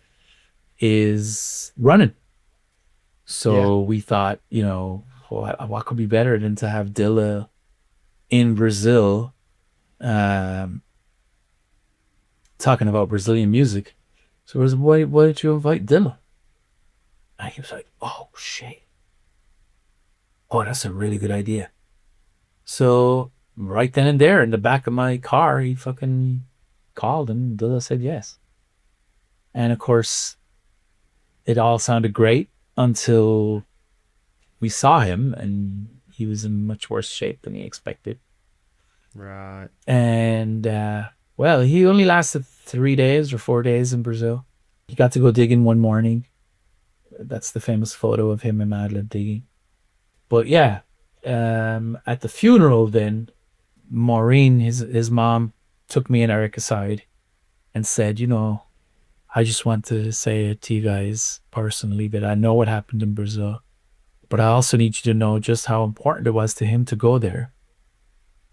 C: is running. So we thought, well, what could be better than to have Dilla in Brazil, talking about Brazilian music. So it was, why did you invite Dilla? And he was like, oh, shit. Oh, that's a really good idea. So right then and there in the back of my car, he fucking called and Dilla said yes. And of course, it all sounded great until we saw him, and he was in much worse shape than he expected.
A: Right.
C: And, well, he only lasted 3 days or 4 days in Brazil. He got to go digging one morning. That's the famous photo of him and Madeline digging. But yeah, at the funeral then, Maureen, his mom, took me and Eric aside and said, I just want to say it to you guys personally that I know what happened in Brazil, but I also need you to know just how important it was to him to go there.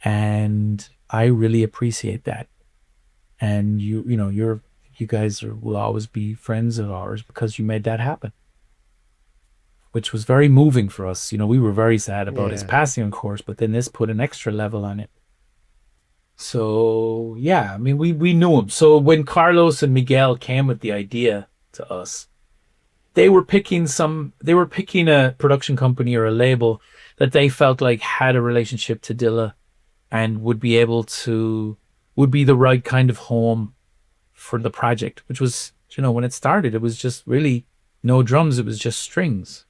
C: And I really appreciate that. And you guys will always be friends of ours because you made that happen, which was very moving for us. We were very sad about his passing, of course, but then this put an extra level on it. So yeah, I mean, we knew him. So when Carlos and Miguel came with the idea to us, they were picking a production company or a label that they felt like had a relationship to Dilla and would be the right kind of home for the project, which was, when it started, it was just really no drums. It was just strings.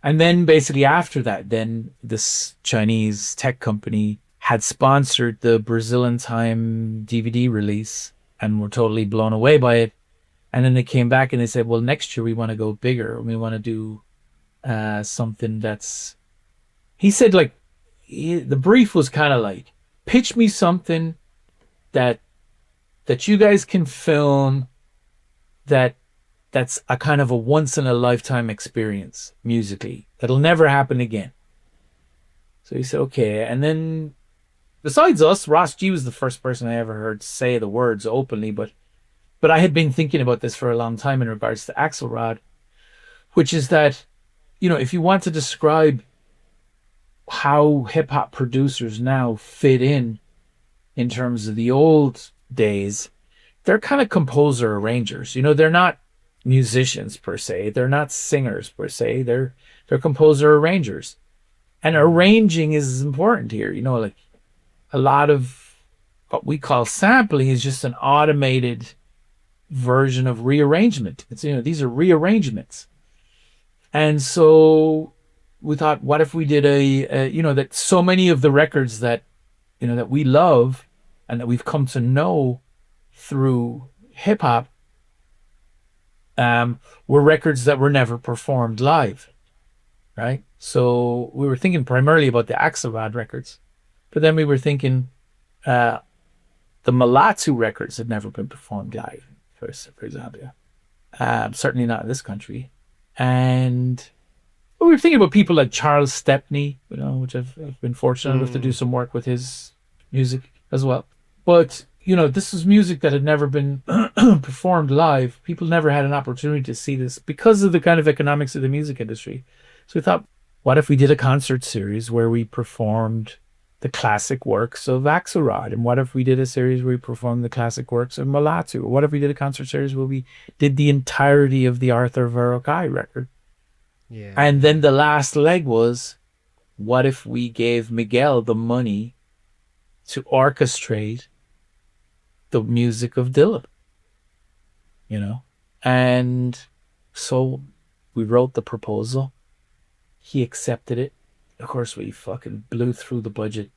C: And then basically after that, then this Chinese tech company had sponsored the Brazilian Time DVD release and were totally blown away by it. And then they came back and they said, well, next year we want to go bigger. We want to do something that's... He said, the brief was kind of like, pitch me something that you guys can film that's a kind of a once-in-a-lifetime experience musically. That'll never happen again. So he said, okay. And then... Besides us, Ross G was the first person I ever heard say the words openly, but I had been thinking about this for a long time in regards to Axelrod, which is that, if you want to describe how hip-hop producers now fit in terms of the old days, they're kind of composer arrangers. They're not musicians per se. They're not singers per se. They're composer arrangers. And arranging is important here. A lot of what we call sampling is just an automated version of rearrangement. It's, these are rearrangements. And so we thought, what if we did that so many of the records that, that we love and that we've come to know through hip hop, were records that were never performed live, right? So we were thinking primarily about the Axelrod records. But then we were thinking the Mulatu records had never been performed live, for example. Certainly not in this country. And we were thinking about people like Charles Stepney, which I've been fortunate enough to do some work with his music as well. But, this was music that had never been performed live. People never had an opportunity to see this because of the kind of economics of the music industry. So we thought, what if we did a concert series where we performed the classic works of Axelrod? And what if we did a series where we performed the classic works of Mulatu? Or what if we did a concert series where we did the entirety of the Arthur Verocai record? Yeah. And then the last leg was, what if we gave Miguel the money to orchestrate the music of Dilla? And so we wrote the proposal. He accepted it. Of course, we fucking blew through the budget.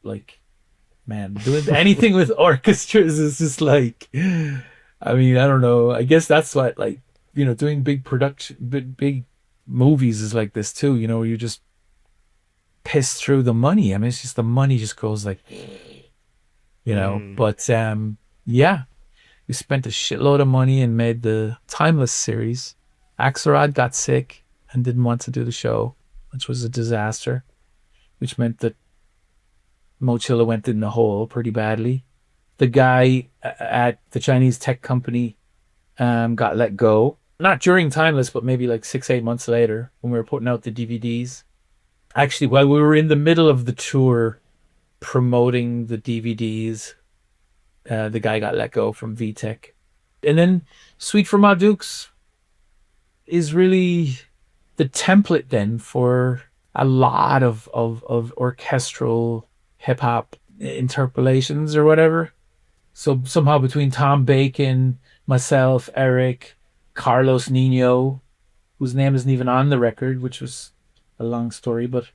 C: Man, doing anything with orchestras is just I don't know. I guess that's what, doing big production, big movies is like this too. You just piss through the money. I mean, it's just the money just goes like, But yeah, we spent a shitload of money and made the Timeless series. Axelrod got sick and didn't want to do the show, which was a disaster, which meant that Mochila went in the hole pretty badly. The guy at the Chinese tech company got let go. Not during Timeless, but maybe like 6-8 months later when we were putting out the DVDs. Actually, while we were in the middle of the tour promoting the DVDs, the guy got let go from VTech. And then Suite for Ma Dukes is really the template then for a lot of orchestral hip-hop interpolations or whatever. So somehow between Tom Bacon, myself, Eric, Carlos Nino, whose name isn't even on the record, which was a long story, but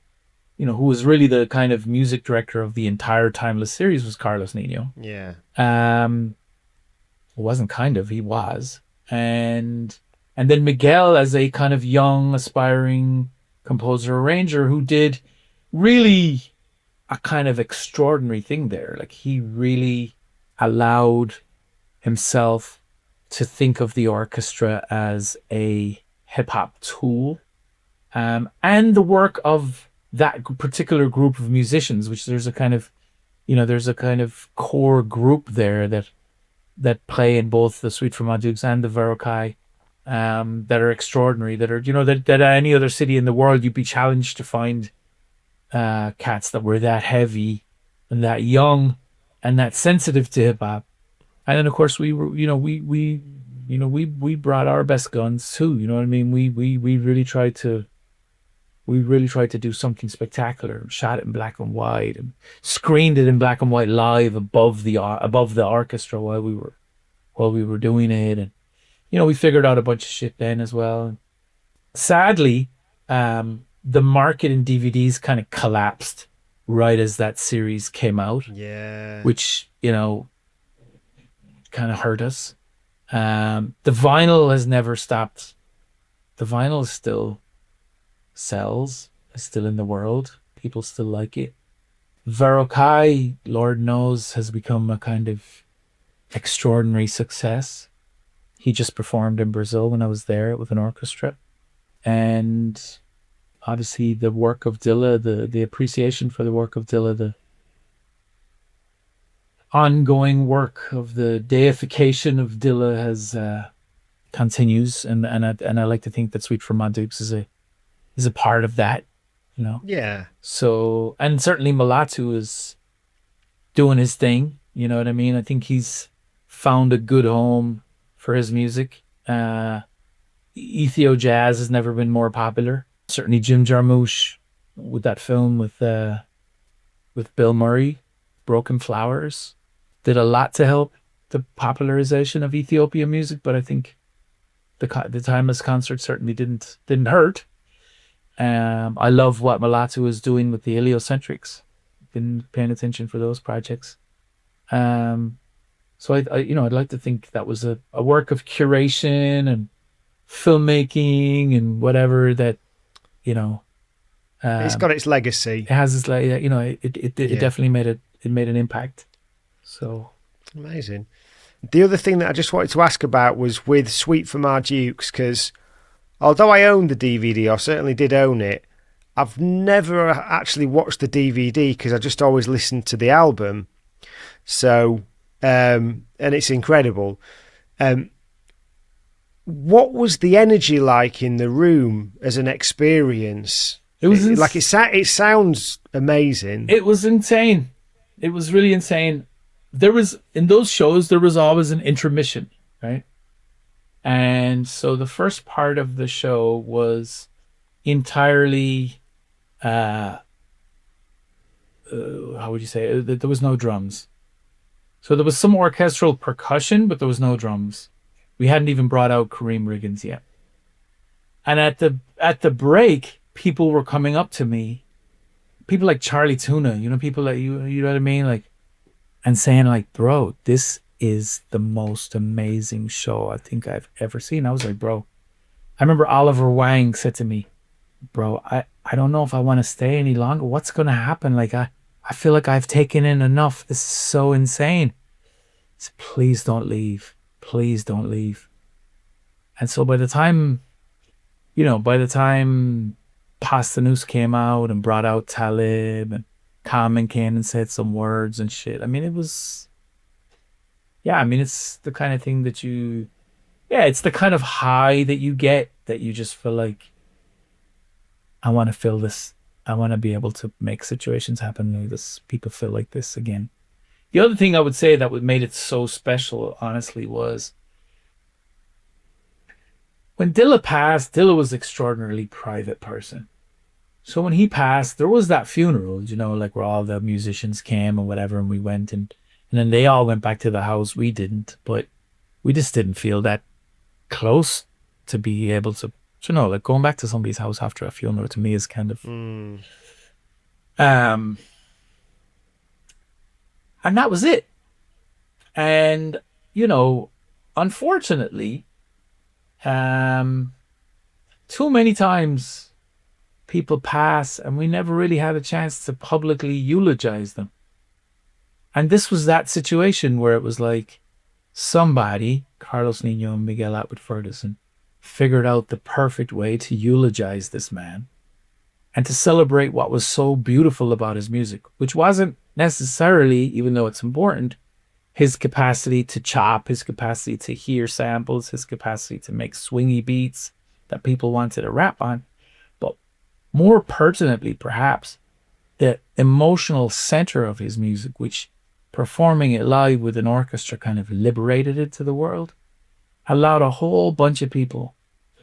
C: who was really the kind of music director of the entire Timeless series was Carlos Nino.
A: Yeah.
C: It wasn't kind of, he was. And then Miguel as a kind of young, aspiring composer arranger who did really a kind of extraordinary thing there. Like he really allowed himself to think of the orchestra as a hip-hop tool, and the work of that particular group of musicians, which there's a kind of core group there that play in both the Suite for Ma Dukes and the Verrokai, that are extraordinary, that are that any other city in the world you'd be challenged to find cats that were that heavy and that young and that sensitive to hip-hop. And then of course we were we brought our best guns too, you know what I mean? We really tried to do something spectacular, shot it in black and white and screened it in black and white live above the orchestra while we were doing it. And we figured out a bunch of shit then as well. Sadly, the market in DVDs kind of collapsed right as that series came out.
A: Yeah.
C: Which, kind of hurt us. The vinyl has never stopped. The vinyl still sells, is still in the world. People still like it. Verrokai, Lord knows, has become a kind of extraordinary success. He just performed in Brazil when I was there with an orchestra. And obviously the work of Dilla, the appreciation for the work of Dilla, the ongoing work of the deification of Dilla has continues, and I like to think that Suite for Ma Dukes is a part of that,
A: Yeah.
C: So, and certainly Mulatu is doing his thing, you know what I mean? I think he's found a good home for his music. Ethio jazz has never been more popular. Certainly Jim Jarmusch with that film with Bill Murray, Broken Flowers, did a lot to help the popularization of Ethiopian music, but I think the Timeless concert certainly didn't hurt. I love what Mulatu is doing with the Heliocentrics. Been paying attention for those projects. So I'd like to think that was a work of curation and filmmaking and whatever that,
A: it's got its legacy.
C: It has its it definitely made an impact. So
A: amazing. The other thing that I just wanted to ask about was with Suite for Ma Dukes, because although I owned the DVD, or certainly did own it, I've never actually watched the DVD because I just always listened to the album. So, and it's incredible. What was the energy like in the room as an experience? It was it sounds amazing.
C: It was insane. It was really insane. In those shows, there was always an intermission, right? And so the first part of the show was entirely, how would you say it? There was no drums. So there was some orchestral percussion, but there was no drums. We hadn't even brought out Kareem Riggins yet. And at the break, people were coming up to me, people like Charlie Tuna, people like, you know what I mean? Like, and saying like, bro, this is the most amazing show I think I've ever seen. I was like, bro, I remember Oliver Wang said to me, bro, I I don't know if I want to stay any longer. What's going to happen? Like, I feel like I've taken in enough. This is so insane. So please don't leave. Please don't leave. And so by the time Pasta News came out and brought out Talib and Common came and said some words and shit. I mean, it's the kind of thing that it's the kind of high that you get that you just feel like, I want to feel this. I want to be able to make situations happen where people feel like this again. The other thing I would say that made it so special, honestly, was when Dilla passed. Dilla was an extraordinarily private person. So when he passed, there was that funeral, like where all the musicians came or whatever, and we went and then they all went back to the house. We didn't, but we just didn't feel that close to be able to, like going back to somebody's house after a funeral to me is kind of, and that was it. And, unfortunately, too many times people pass and we never really had a chance to publicly eulogize them. And this was that situation where it was like somebody, Carlos Nino and Miguel Atwood Ferguson, figured out the perfect way to eulogize this man and to celebrate what was so beautiful about his music, which wasn't necessarily, even though it's important, his capacity to chop, his capacity to hear samples, his capacity to make swingy beats that people wanted to rap on. But more pertinently, perhaps, the emotional center of his music, which performing it live with an orchestra kind of liberated it to the world, allowed a whole bunch of people,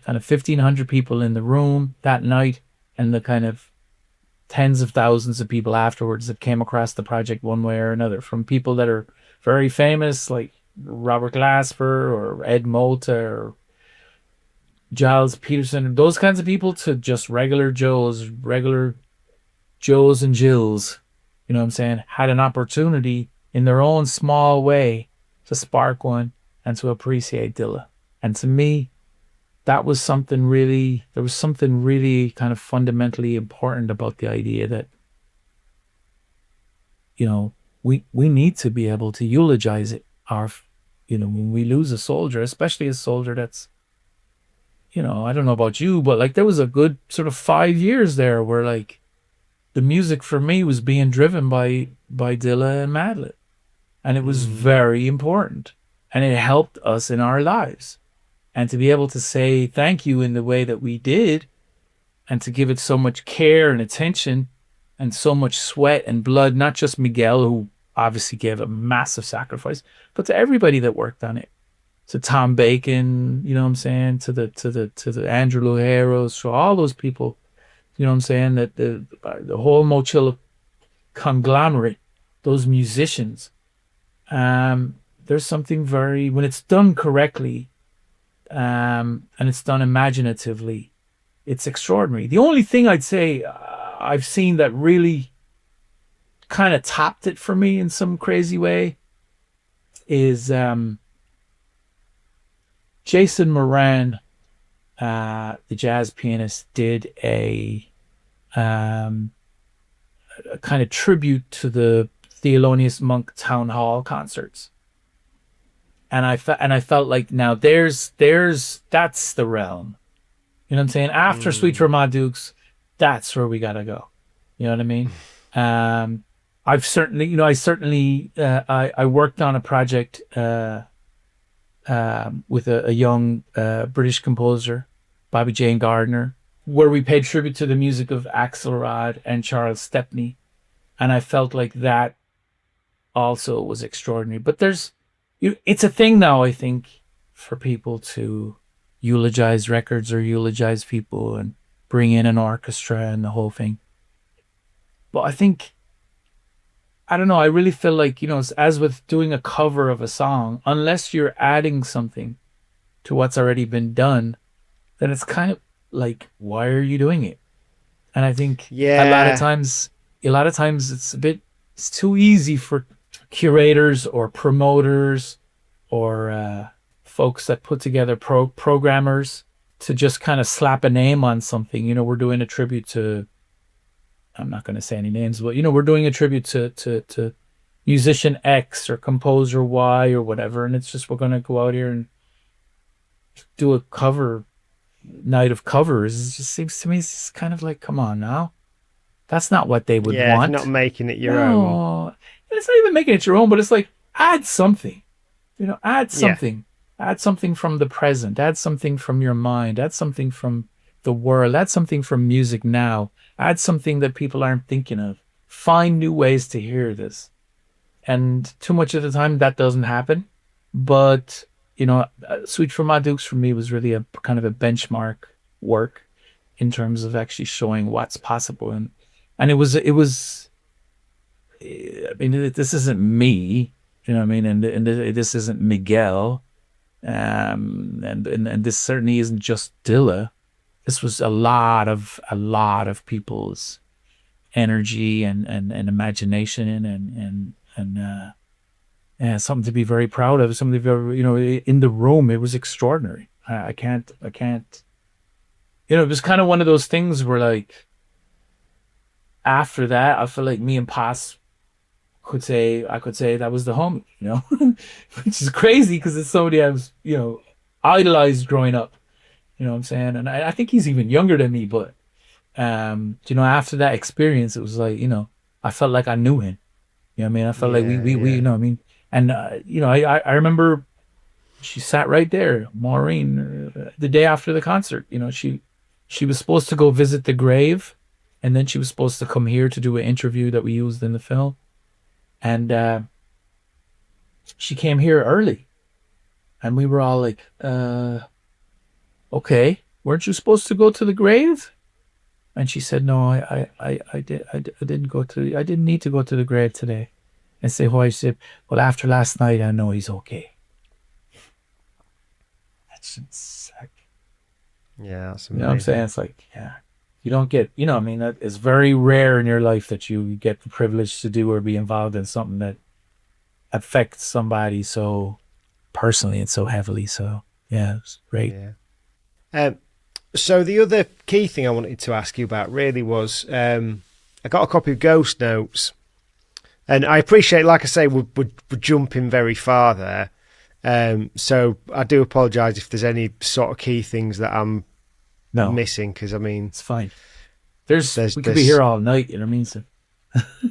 C: kind of 1,500 people in the room that night, and the kind of tens of thousands of people afterwards that came across the project one way or another, from people that are very famous like Robert Glasper or Ed Mota or Giles Peterson, those kinds of people, to just regular Joes and Jills, you know what I'm saying, had an opportunity in their own small way to spark one and to appreciate Dilla. And to me, there was something really kind of fundamentally important about the idea that, we need to be able to eulogize it. When we lose a soldier, especially a soldier that's, I don't know about you, but like there was a good sort of 5 years there where like the music for me was being driven by Dilla and Madlib. And it was very important. And it helped us in our lives. And to be able to say thank you in the way that we did, and to give it so much care and attention and so much sweat and blood, not just Miguel, who obviously gave a massive sacrifice, but to everybody that worked on it. To Tom Bacon, you know what I'm saying, to the Andrew Lujeros, to all those people, you know what I'm saying, that the whole Mochila conglomerate, those musicians. There's something when it's done correctly, and it's done imaginatively, it's extraordinary. The only thing I'd say I've seen that really kind of topped it for me in some crazy way is Jason Moran, the jazz pianist, did a kind of tribute to the Thelonious Monk Town Hall concerts. And I felt like now that's the realm. You know what I'm saying? After Sweet Vermont Dukes, that's where we gotta go. You know what I mean? I worked on a project with a young British composer, Bobby Jane Gardner, where we paid tribute to the music of Axelrod and Charles Stepney. And I felt like that also was extraordinary. But it's a thing now, I think, for people to eulogize records or eulogize people and bring in an orchestra and the whole thing. But I think, I don't know, I really feel like, as with doing a cover of a song, unless you're adding something to what's already been done, then it's kind of like, why are you doing it? And I think a lot of times it's too easy for curators or promoters or folks that put together programmers to just kind of slap a name on something. We're doing a tribute to I'm not going to say any names, but we're doing a tribute to musician X or composer Y or whatever, and it's just we're going to go out here and do a cover night of covers. It just seems to me it's just kind of like, come on now, that's not what they would want.
A: Not making it your own.
C: It's not even making it your own, but it's like add something, add something. Add something from the present, add something from your mind, add something from the world, add something from music now, add something that people aren't thinking of. Find new ways to hear this. And too much of the time that doesn't happen. But, Suite for My Dukes for me was really a kind of a benchmark work in terms of actually showing what's possible. And it was, this isn't me, you know what I mean? And this isn't Miguel. And this certainly isn't just Dilla. This was a lot of people's energy and imagination and something to be very proud of. Something to be, in the room, it was extraordinary. I can't. It was kind of one of those things where, like, after that, I feel like me and Paz I could say that was the homie, which is crazy because it's somebody I was, idolized growing up, you know what I'm saying? And I think he's even younger than me, but, after that experience, it was like, I felt like I knew him, you know what I mean? I felt like we you know what I mean? And, I remember she sat right there, Maureen, the day after the concert, she was supposed to go visit the grave, and then she was supposed to come here to do an interview that we used in the film. And she came here early, and we were all like, okay, weren't you supposed to go to the grave? And she said, no, I didn't need to go to the grave today. And say, why? She said, well, after last night, I know he's okay. That's just sick.
A: Yeah, that's amazing.
C: You know what I'm saying? It's like, yeah. You don't get, that it's very rare in your life that you get the privilege to do or be involved in something that affects somebody so personally and so heavily. So, yeah, it's great.
A: Yeah. So the other key thing I wanted to ask you about really was I got a copy of Ghost Notes, and I appreciate, like I say, we're jumping very far there. So I do apologise if there's any sort of key things that I'm missing, because
C: it's fine. We could be here all night, you know what I mean? So.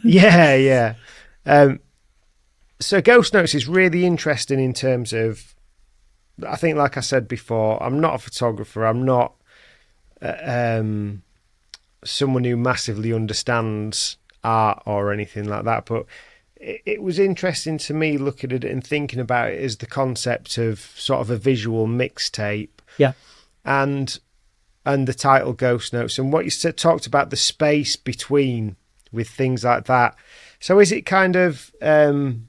A: yeah. So Ghost Notes is really interesting in terms of, I think, like I said before, I'm not a photographer. I'm not someone who massively understands art or anything like that. But it was interesting to me looking at it and thinking about it as the concept of sort of a visual mixtape.
C: Yeah.
A: And the title Ghost Notes, and what you said, talked about the space between with things like that. So is it kind of and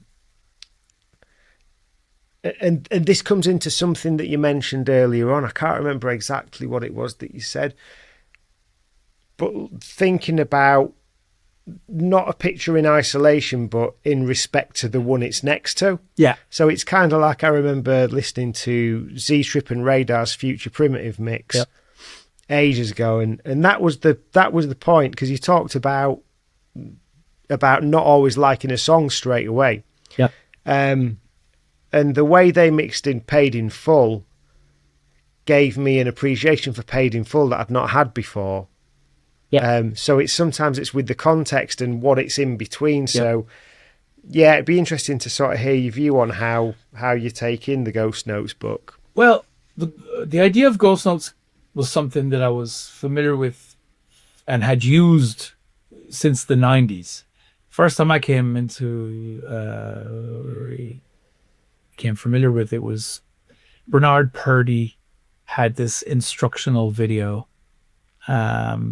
A: this comes into something that you mentioned earlier on. I can't remember exactly what it was that you said, but thinking about not a picture in isolation, but in respect to the one it's next to.
C: Yeah.
A: So it's kind of like, I remember listening to Z Trip and Radar's Future Primitive mix. Yep. Ages ago, and that was the point, because you talked about not always liking a song straight away.
C: Yeah.
A: And the way they mixed in Paid in Full gave me an appreciation for Paid in Full that I'd not had before.
C: Yeah.
A: So sometimes it's with the context and what it's in between. So yeah, it'd be interesting to sort of hear your view on how you take in the Ghost Notes book.
C: Well, the idea of Ghost Notes was something that I was familiar with and had used since the 90s. First time I came familiar with it was Bernard Purdy had this instructional video that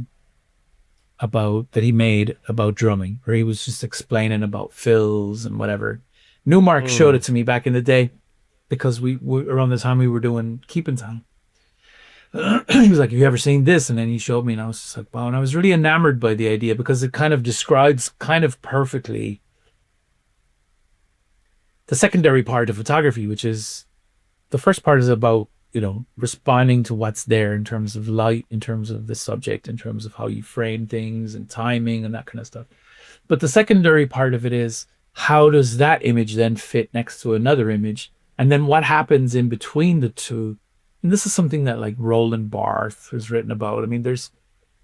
C: he made about drumming, where he was just explaining about fills and whatever. Newmark showed it to me back in the day, because we around the time we were doing Keeping Time. He was like, have you ever seen this? And then he showed me, and I was just like, wow. And I was really enamored by the idea, because it kind of describes kind of perfectly the secondary part of photography, which is, the first part is about responding to what's there in terms of light, in terms of the subject, in terms of how you frame things and timing and that kind of stuff. But the secondary part of it is, how does that image then fit next to another image? And then what happens in between the two? And this is something that like Roland Barthes has written about. I mean, there's,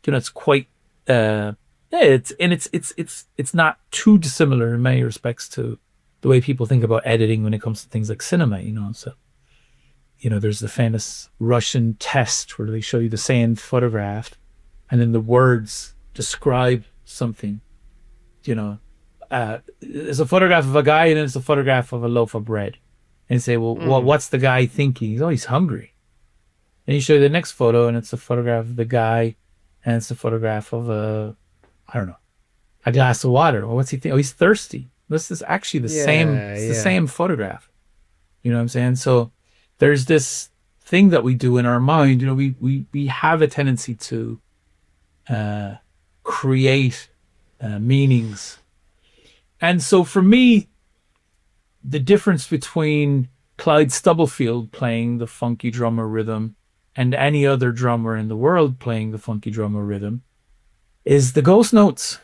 C: it's quite, it's not too dissimilar in many respects to the way people think about editing when it comes to things like cinema, So, there's the famous Russian test where they show you the same photograph and then the words describe something, There's a photograph of a guy and then it's a photograph of a loaf of bread. And you say, well, what's the guy thinking? He's hungry. And you show you the next photo and it's a photograph of the guy and it's a photograph of a glass of water. Well, what's he thinking? He's thirsty. This is actually the same photograph. You know what I'm saying? So there's this thing that we do in our mind. We have a tendency to create meanings. And so for me, the difference between Clyde Stubblefield playing the funky drummer rhythm and any other drummer in the world playing the funky drummer rhythm is the ghost notes.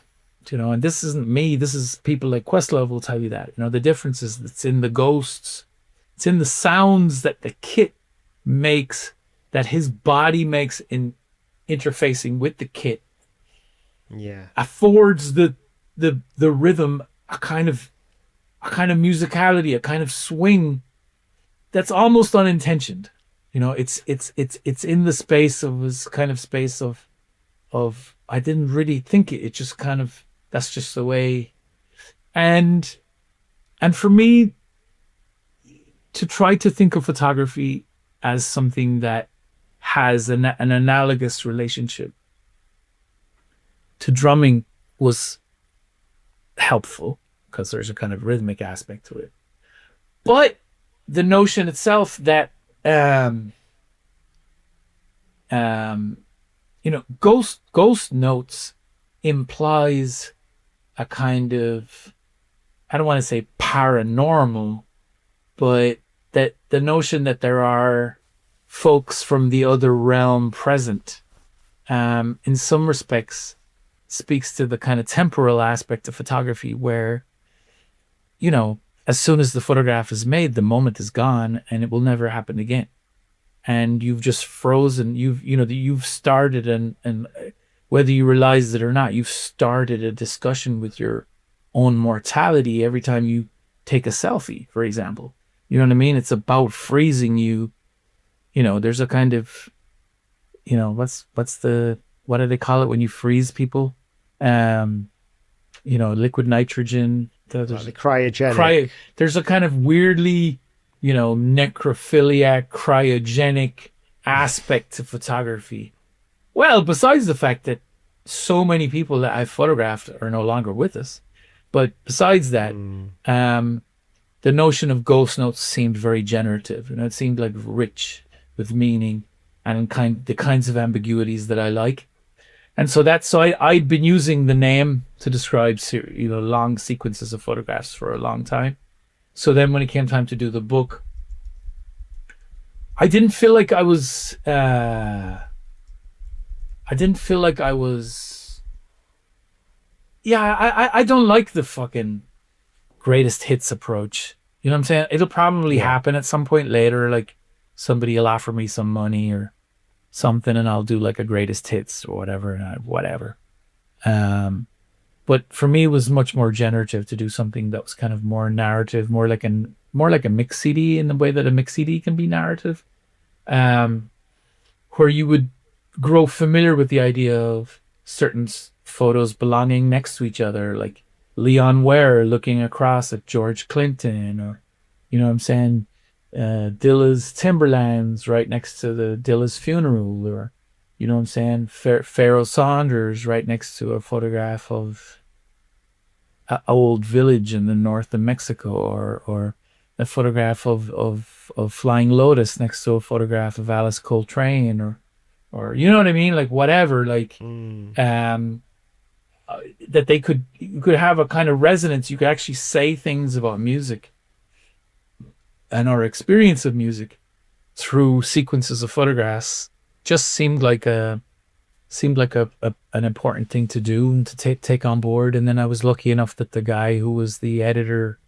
C: And this isn't me, this is people like Questlove will tell you that. The difference is it's in the ghosts, it's in the sounds that the kit makes, that his body makes in interfacing with the kit.
A: Yeah. Affords
C: the rhythm a kind of musicality, a kind of swing that's almost unintentioned. It's in the space of this kind of space of I didn't really think it. It just kind of, that's just the way. And for me, to try to think of photography as something that has an analogous relationship to drumming was helpful because there's a kind of rhythmic aspect to it. But the notion itself that ghost notes implies a kind of, I don't want to say paranormal, but that the notion that there are folks from the other realm present, in some respects speaks to the kind of temporal aspect of photography where, as soon as the photograph is made, the moment is gone and it will never happen again. And you've just frozen, you've started and whether you realize it or not, you've started a discussion with your own mortality every time you take a selfie, for example. You know what I mean? It's about freezing you. There's a kind of, what do they call it when you freeze people? Liquid nitrogen.
A: The cryogenic.
C: There's a kind of weirdly, necrophiliac, cryogenic aspect to photography. Well, besides the fact that so many people that I've photographed are no longer with us, but besides that, the notion of ghost notes seemed very generative, it seemed like rich with meaning and the kinds of ambiguities that I like. And so I'd been using the name to describe long sequences of photographs for a long time. So then when it came time to do the book, I didn't feel like I was I don't like the fucking greatest hits approach. You know what I'm saying? It'll probably happen at some point later, like somebody will offer me some money or something and I'll do like a greatest hits or whatever. But for me, it was much more generative to do something that was kind of more narrative, more like a mix CD in the way that a mix CD can be narrative, where you would grow familiar with the idea of certain photos belonging next to each other, like Leon Ware looking across at George Clinton, or, Dilla's Timberlands right next to the Dilla's funeral, or, Pharaoh Saunders right next to a photograph of an old village in the north of Mexico, or a photograph of Flying Lotus next to a photograph of Alice Coltrane, or you know what I mean? Like whatever, like, that you could have a kind of resonance. You could actually say things about music and our experience of music through sequences of photographs just seemed like an important thing to do and to take on board. And then I was lucky enough that the guy who was the editor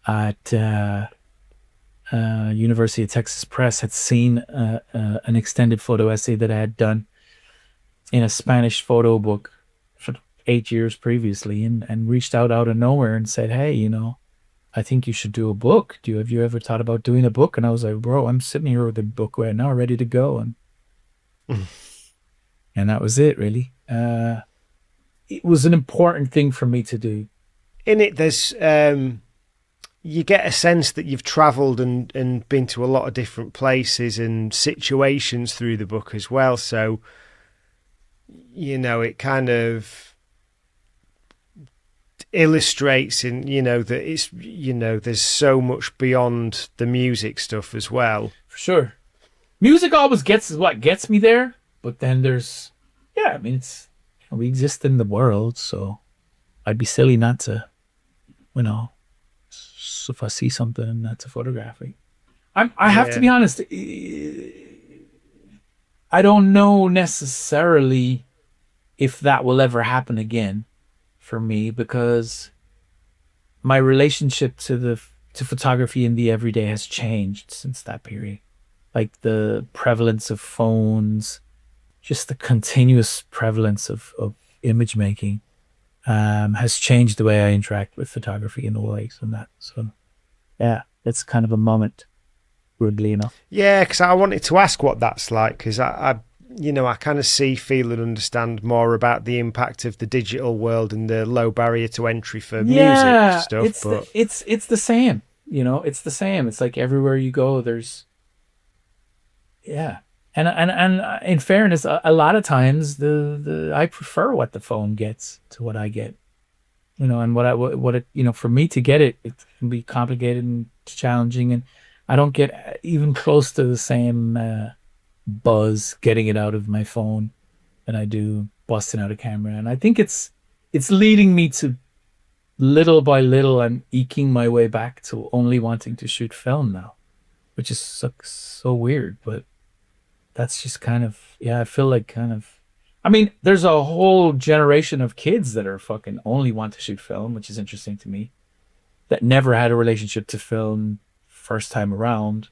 C: at University of Texas Press had seen an extended photo essay that I had done in a Spanish photo book for 8 years previously, and reached out of nowhere and said, hey, I think you should do a book. Have you ever thought about doing a book? And I was like, bro, I'm sitting here with a book right now ready to go. And and that was it, really. It was an important thing for me to do.
A: In it, there's you get a sense that you've travelled and been to a lot of different places and situations through the book as well. So, it kind of illustrates that it's, there's so much beyond the music stuff as well.
C: For sure. Music always gets me there, but then there's, it's, we exist in the world, so I'd be silly not to, if I see something that's a photography. I have to be honest, I don't know necessarily if that will ever happen again for me, because my relationship to photography in the everyday has changed since that period. Like the prevalence of phones, just the continuous prevalence of image making has changed the way I interact with photography and the likes and that. So yeah, it's kind of a moment, weirdly enough.
A: Yeah, because I wanted to ask what that's like, because I kind of feel and understand more about the impact of the digital world and the low barrier to entry for music stuff.
C: It's the same, it's the same. It's like everywhere you go, there's, and in fairness, a lot of times I prefer what the phone gets to what I get, and what it for me to get it can be complicated and challenging, and I don't get even close to the same buzz getting it out of my phone than I do busting out a camera. And I think it's leading me to, little by little, I'm eking my way back to only wanting to shoot film now, which is so weird, but that's just kind of, I feel like there's a whole generation of kids that are fucking only want to shoot film, which is interesting to me, that never had a relationship to film first time around,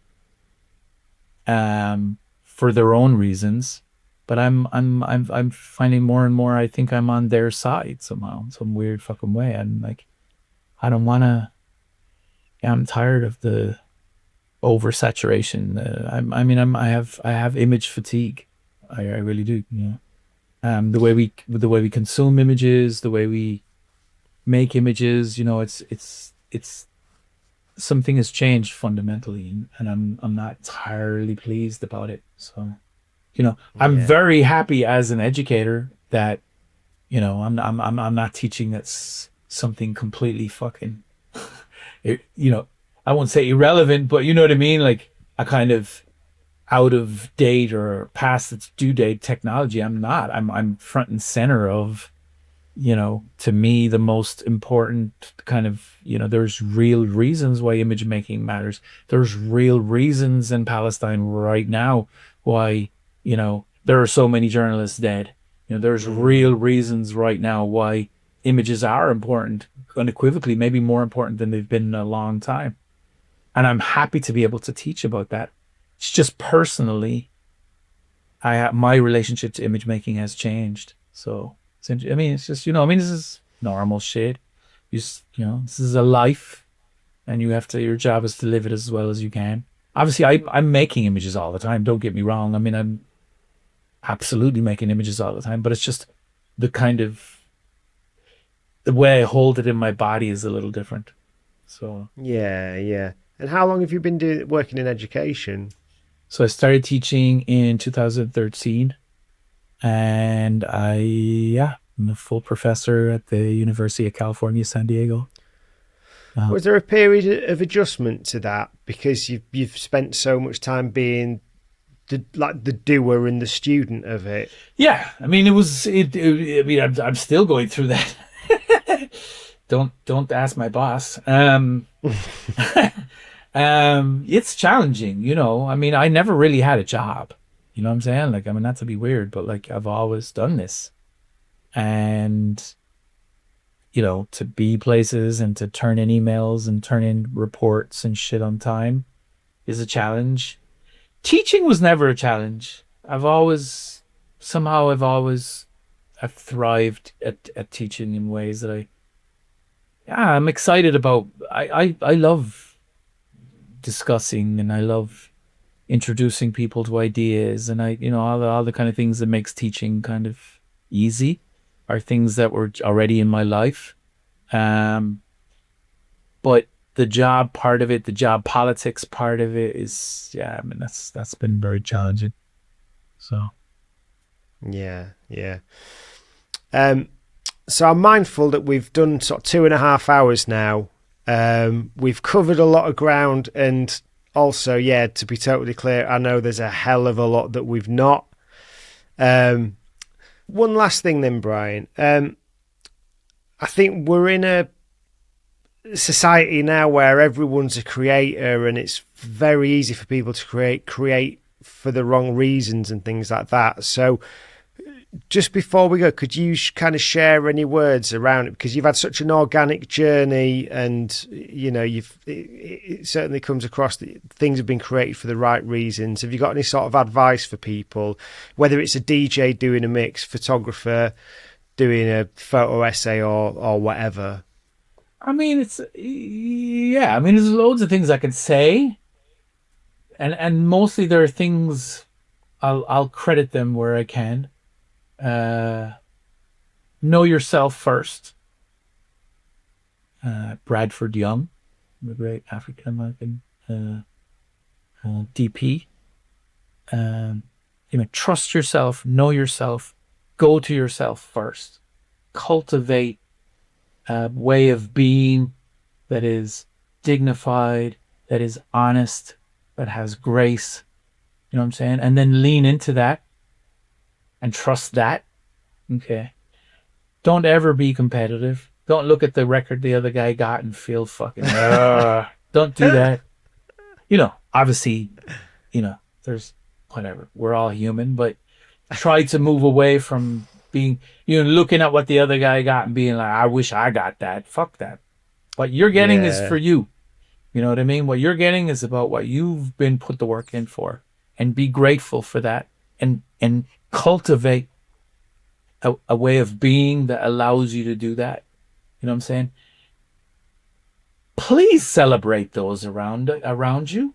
C: for their own reasons. But I'm finding more and more, I think I'm on their side somehow, in some weird fucking way. I'm like, I don't want to, I'm tired of the oversaturation. I have image fatigue. I really do. The way we consume images, the way we make images, it's something has changed fundamentally, and I'm not entirely pleased about it. So, I'm very happy as an educator that, I'm not teaching that's something completely fucking, I won't say irrelevant, but you know what I mean? Like a kind of out of date or past its due date technology. I'm front and center of, to me, the most important kind of, there's real reasons why image making matters. There's real reasons in Palestine right now why, there are so many journalists dead. There's real reasons right now why images are important, unequivocally, maybe more important than they've been in a long time. And I'm happy to be able to teach about that. It's just personally, my relationship to image making has changed. So, it's just, this is normal shit. This is a life, and your job is to live it as well as you can. Obviously, I'm making images all the time. Don't get me wrong. I'm absolutely making images all the time, but it's just the way I hold it in my body is a little different. So
A: yeah. And how long have you been working in education?
C: So I started teaching in 2013, and I'm a full professor at the University of California, San Diego.
A: Was there a period of adjustment to that because you've spent so much time being the doer and the student of it?
C: Yeah, I'm still going through that. Don't ask my boss. It's challenging, you know. I mean, I never really had a job. You know what I'm saying? Like, I mean, not to be weird, but like I've always done this. And, you know, to be places and to turn in emails and turn in reports and shit on time is a challenge. Teaching was never a challenge. I've thrived at teaching in ways that I'm excited about. I love discussing, and I love introducing people to ideas, and all the kind of things that makes teaching kind of easy are things that were already in my life. But the job part of it, the job politics part of it is, I mean, that's been very challenging. So.
A: Yeah. So I'm mindful that we've done sort of 2.5 hours now. We've covered a lot of ground, and also, to be totally clear, I know there's a hell of a lot that we've not. One last thing then, Brian. I think we're in a society now where everyone's a creator, and it's very easy for people to create for the wrong reasons and things like that. So just before we go, could you kind of share any words around it? Because you've had such an organic journey, and you know, it certainly comes across that things have been created for the right reasons. Have you got any sort of advice for people, whether it's a DJ doing a mix, photographer doing a photo essay, or whatever?
C: I mean, there's loads of things I can say, and mostly there are things I'll credit them where I can. Know yourself first. Bradford Young, the great African American DP. Trust yourself, know yourself, go to yourself first. Cultivate a way of being that is dignified, that is honest, that has grace. You know what I'm saying? And then lean into that and trust that. Okay. Don't ever be competitive. Don't look at the record the other guy got and feel fucking, don't do that. Obviously, there's whatever. We're all human, but try to move away from being, looking at what the other guy got and being like, I wish I got that. Fuck that. What you're getting is for you. You know what I mean? What you're getting is about what you've been put the work in for, and be grateful for that, and cultivate a way of being that allows you to do that. You know what I'm saying? Please celebrate those around you.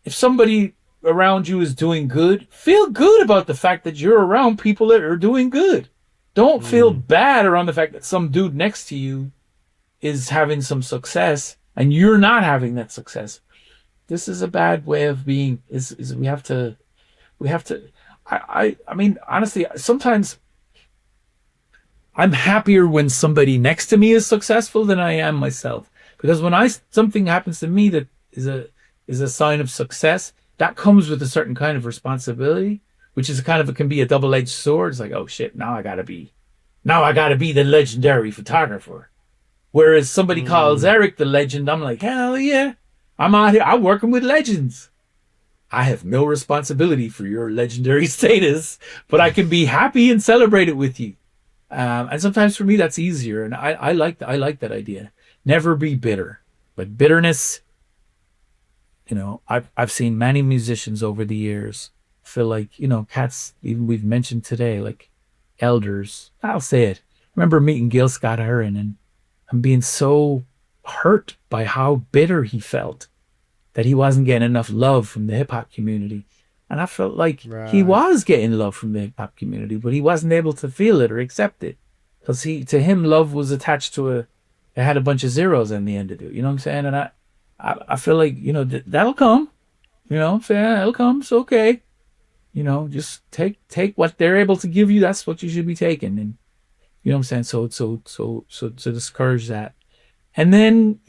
C: If somebody around you is doing good, feel good about the fact that you're around people that are doing good. Don't feel bad around the fact that some dude next to you is having some success and you're not having that success. This is a bad way of being. We have to. I mean, honestly, sometimes I'm happier when somebody next to me is successful than I am myself. Because when something happens to me that is a sign of success, that comes with a certain kind of responsibility, which is it can be a double-edged sword. It's like, oh shit, now I gotta be the legendary photographer. Whereas somebody calls Eric the legend, I'm like, hell yeah, I'm out here, I'm working with legends. I have no responsibility for your legendary status, but I can be happy and celebrate it with you. And sometimes for me that's easier, and I like that idea. Never be bitter, but bitterness. I've seen many musicians over the years feel like, cats, even we've mentioned today, like elders. I'll say it. I remember meeting Gil Scott-Heron and being so hurt by how bitter he felt that he wasn't getting enough love from the hip hop community. And I felt like he was getting love from the hip hop community, but he wasn't able to feel it or accept it. Because to him, love was attached to it had a bunch of zeros in the end of it. You know what I'm saying? And I feel like, that'll come. You know what I'm saying? That'll come. It's okay. Just take what they're able to give you. That's what you should be taking. And you know what I'm saying? So discourage that. And then,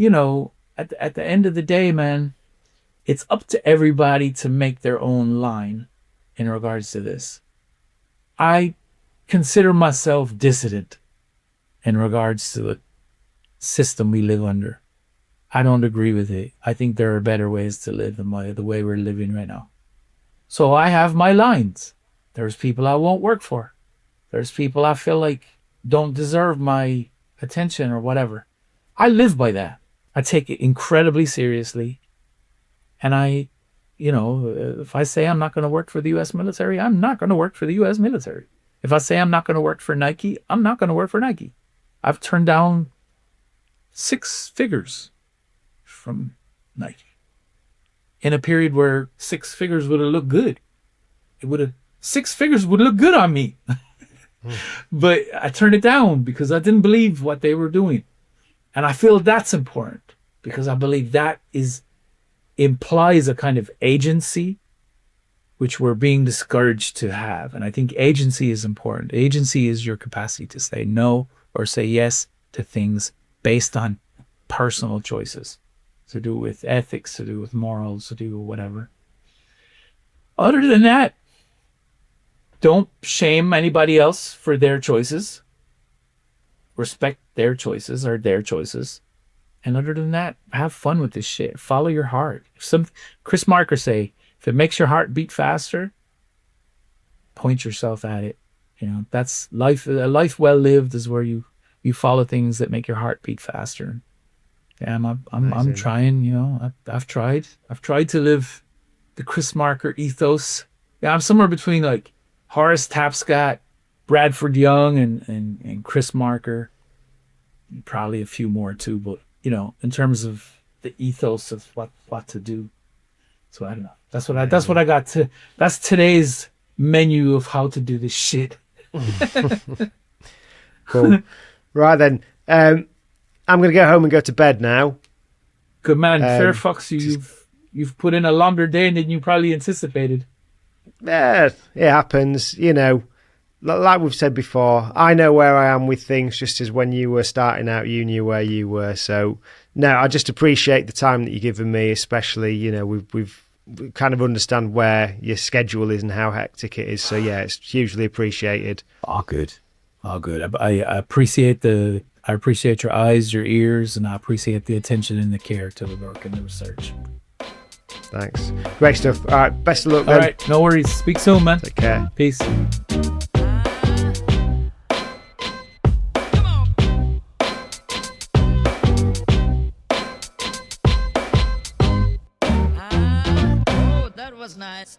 C: at the end of the day, man, it's up to everybody to make their own line in regards to this. I consider myself dissident in regards to the system we live under. I don't agree with it. I think there are better ways to live than the way we're living right now. So I have my lines. There's people I won't work for. There's people I feel like don't deserve my attention or whatever. I live by that. I take it incredibly seriously. And I, if I say I'm not going to work for the U.S. military, I'm not going to work for the U.S. military. If I say I'm not going to work for Nike, I'm not going to work for Nike. I've turned down 6 figures from Nike in a period where 6 figures would have looked good. 6 figures would look good on me. But I turned it down because I didn't believe what they were doing. And I feel that's important because I believe that implies a kind of agency which we're being discouraged to have. And I think agency is important. Agency is your capacity to say no or say yes to things based on personal choices, to do with ethics, to do with morals, to do with whatever. Other than that, don't shame anybody else for their choices. Respect their choices or their choices. And other than that, have fun with this shit. Follow your heart. Chris Marker say, if it makes your heart beat faster, point yourself at it. That's life. A life well lived is where you follow things that make your heart beat faster. Yeah, I'm trying. I've tried to live the Chris Marker ethos. Yeah, I'm somewhere between like Horace Tapscott, Bradford Young, and Chris Marker. Probably a few more too, but in terms of the ethos of what to do. So I don't know. That's what I got to. That's today's menu of how to do this shit.
A: Cool. Right then. I'm gonna go home and go to bed now.
C: Good man. Fair fucks you. You've put in a longer day than you probably anticipated.
A: Yeah, it happens. Like we've said before, I know where I am with things just as when you were starting out, you knew where you were. So, no, I just appreciate the time that you've given me, especially, we've kind of understand where your schedule is and how hectic it is. So, yeah, it's hugely appreciated.
C: All good. I appreciate I appreciate your eyes, your ears, and I appreciate the attention and the care to the work and the research.
A: Thanks. Great stuff. All right, best of luck then.
C: All right, no worries. Speak soon, man.
A: Take care.
C: Peace.
B: That was nice.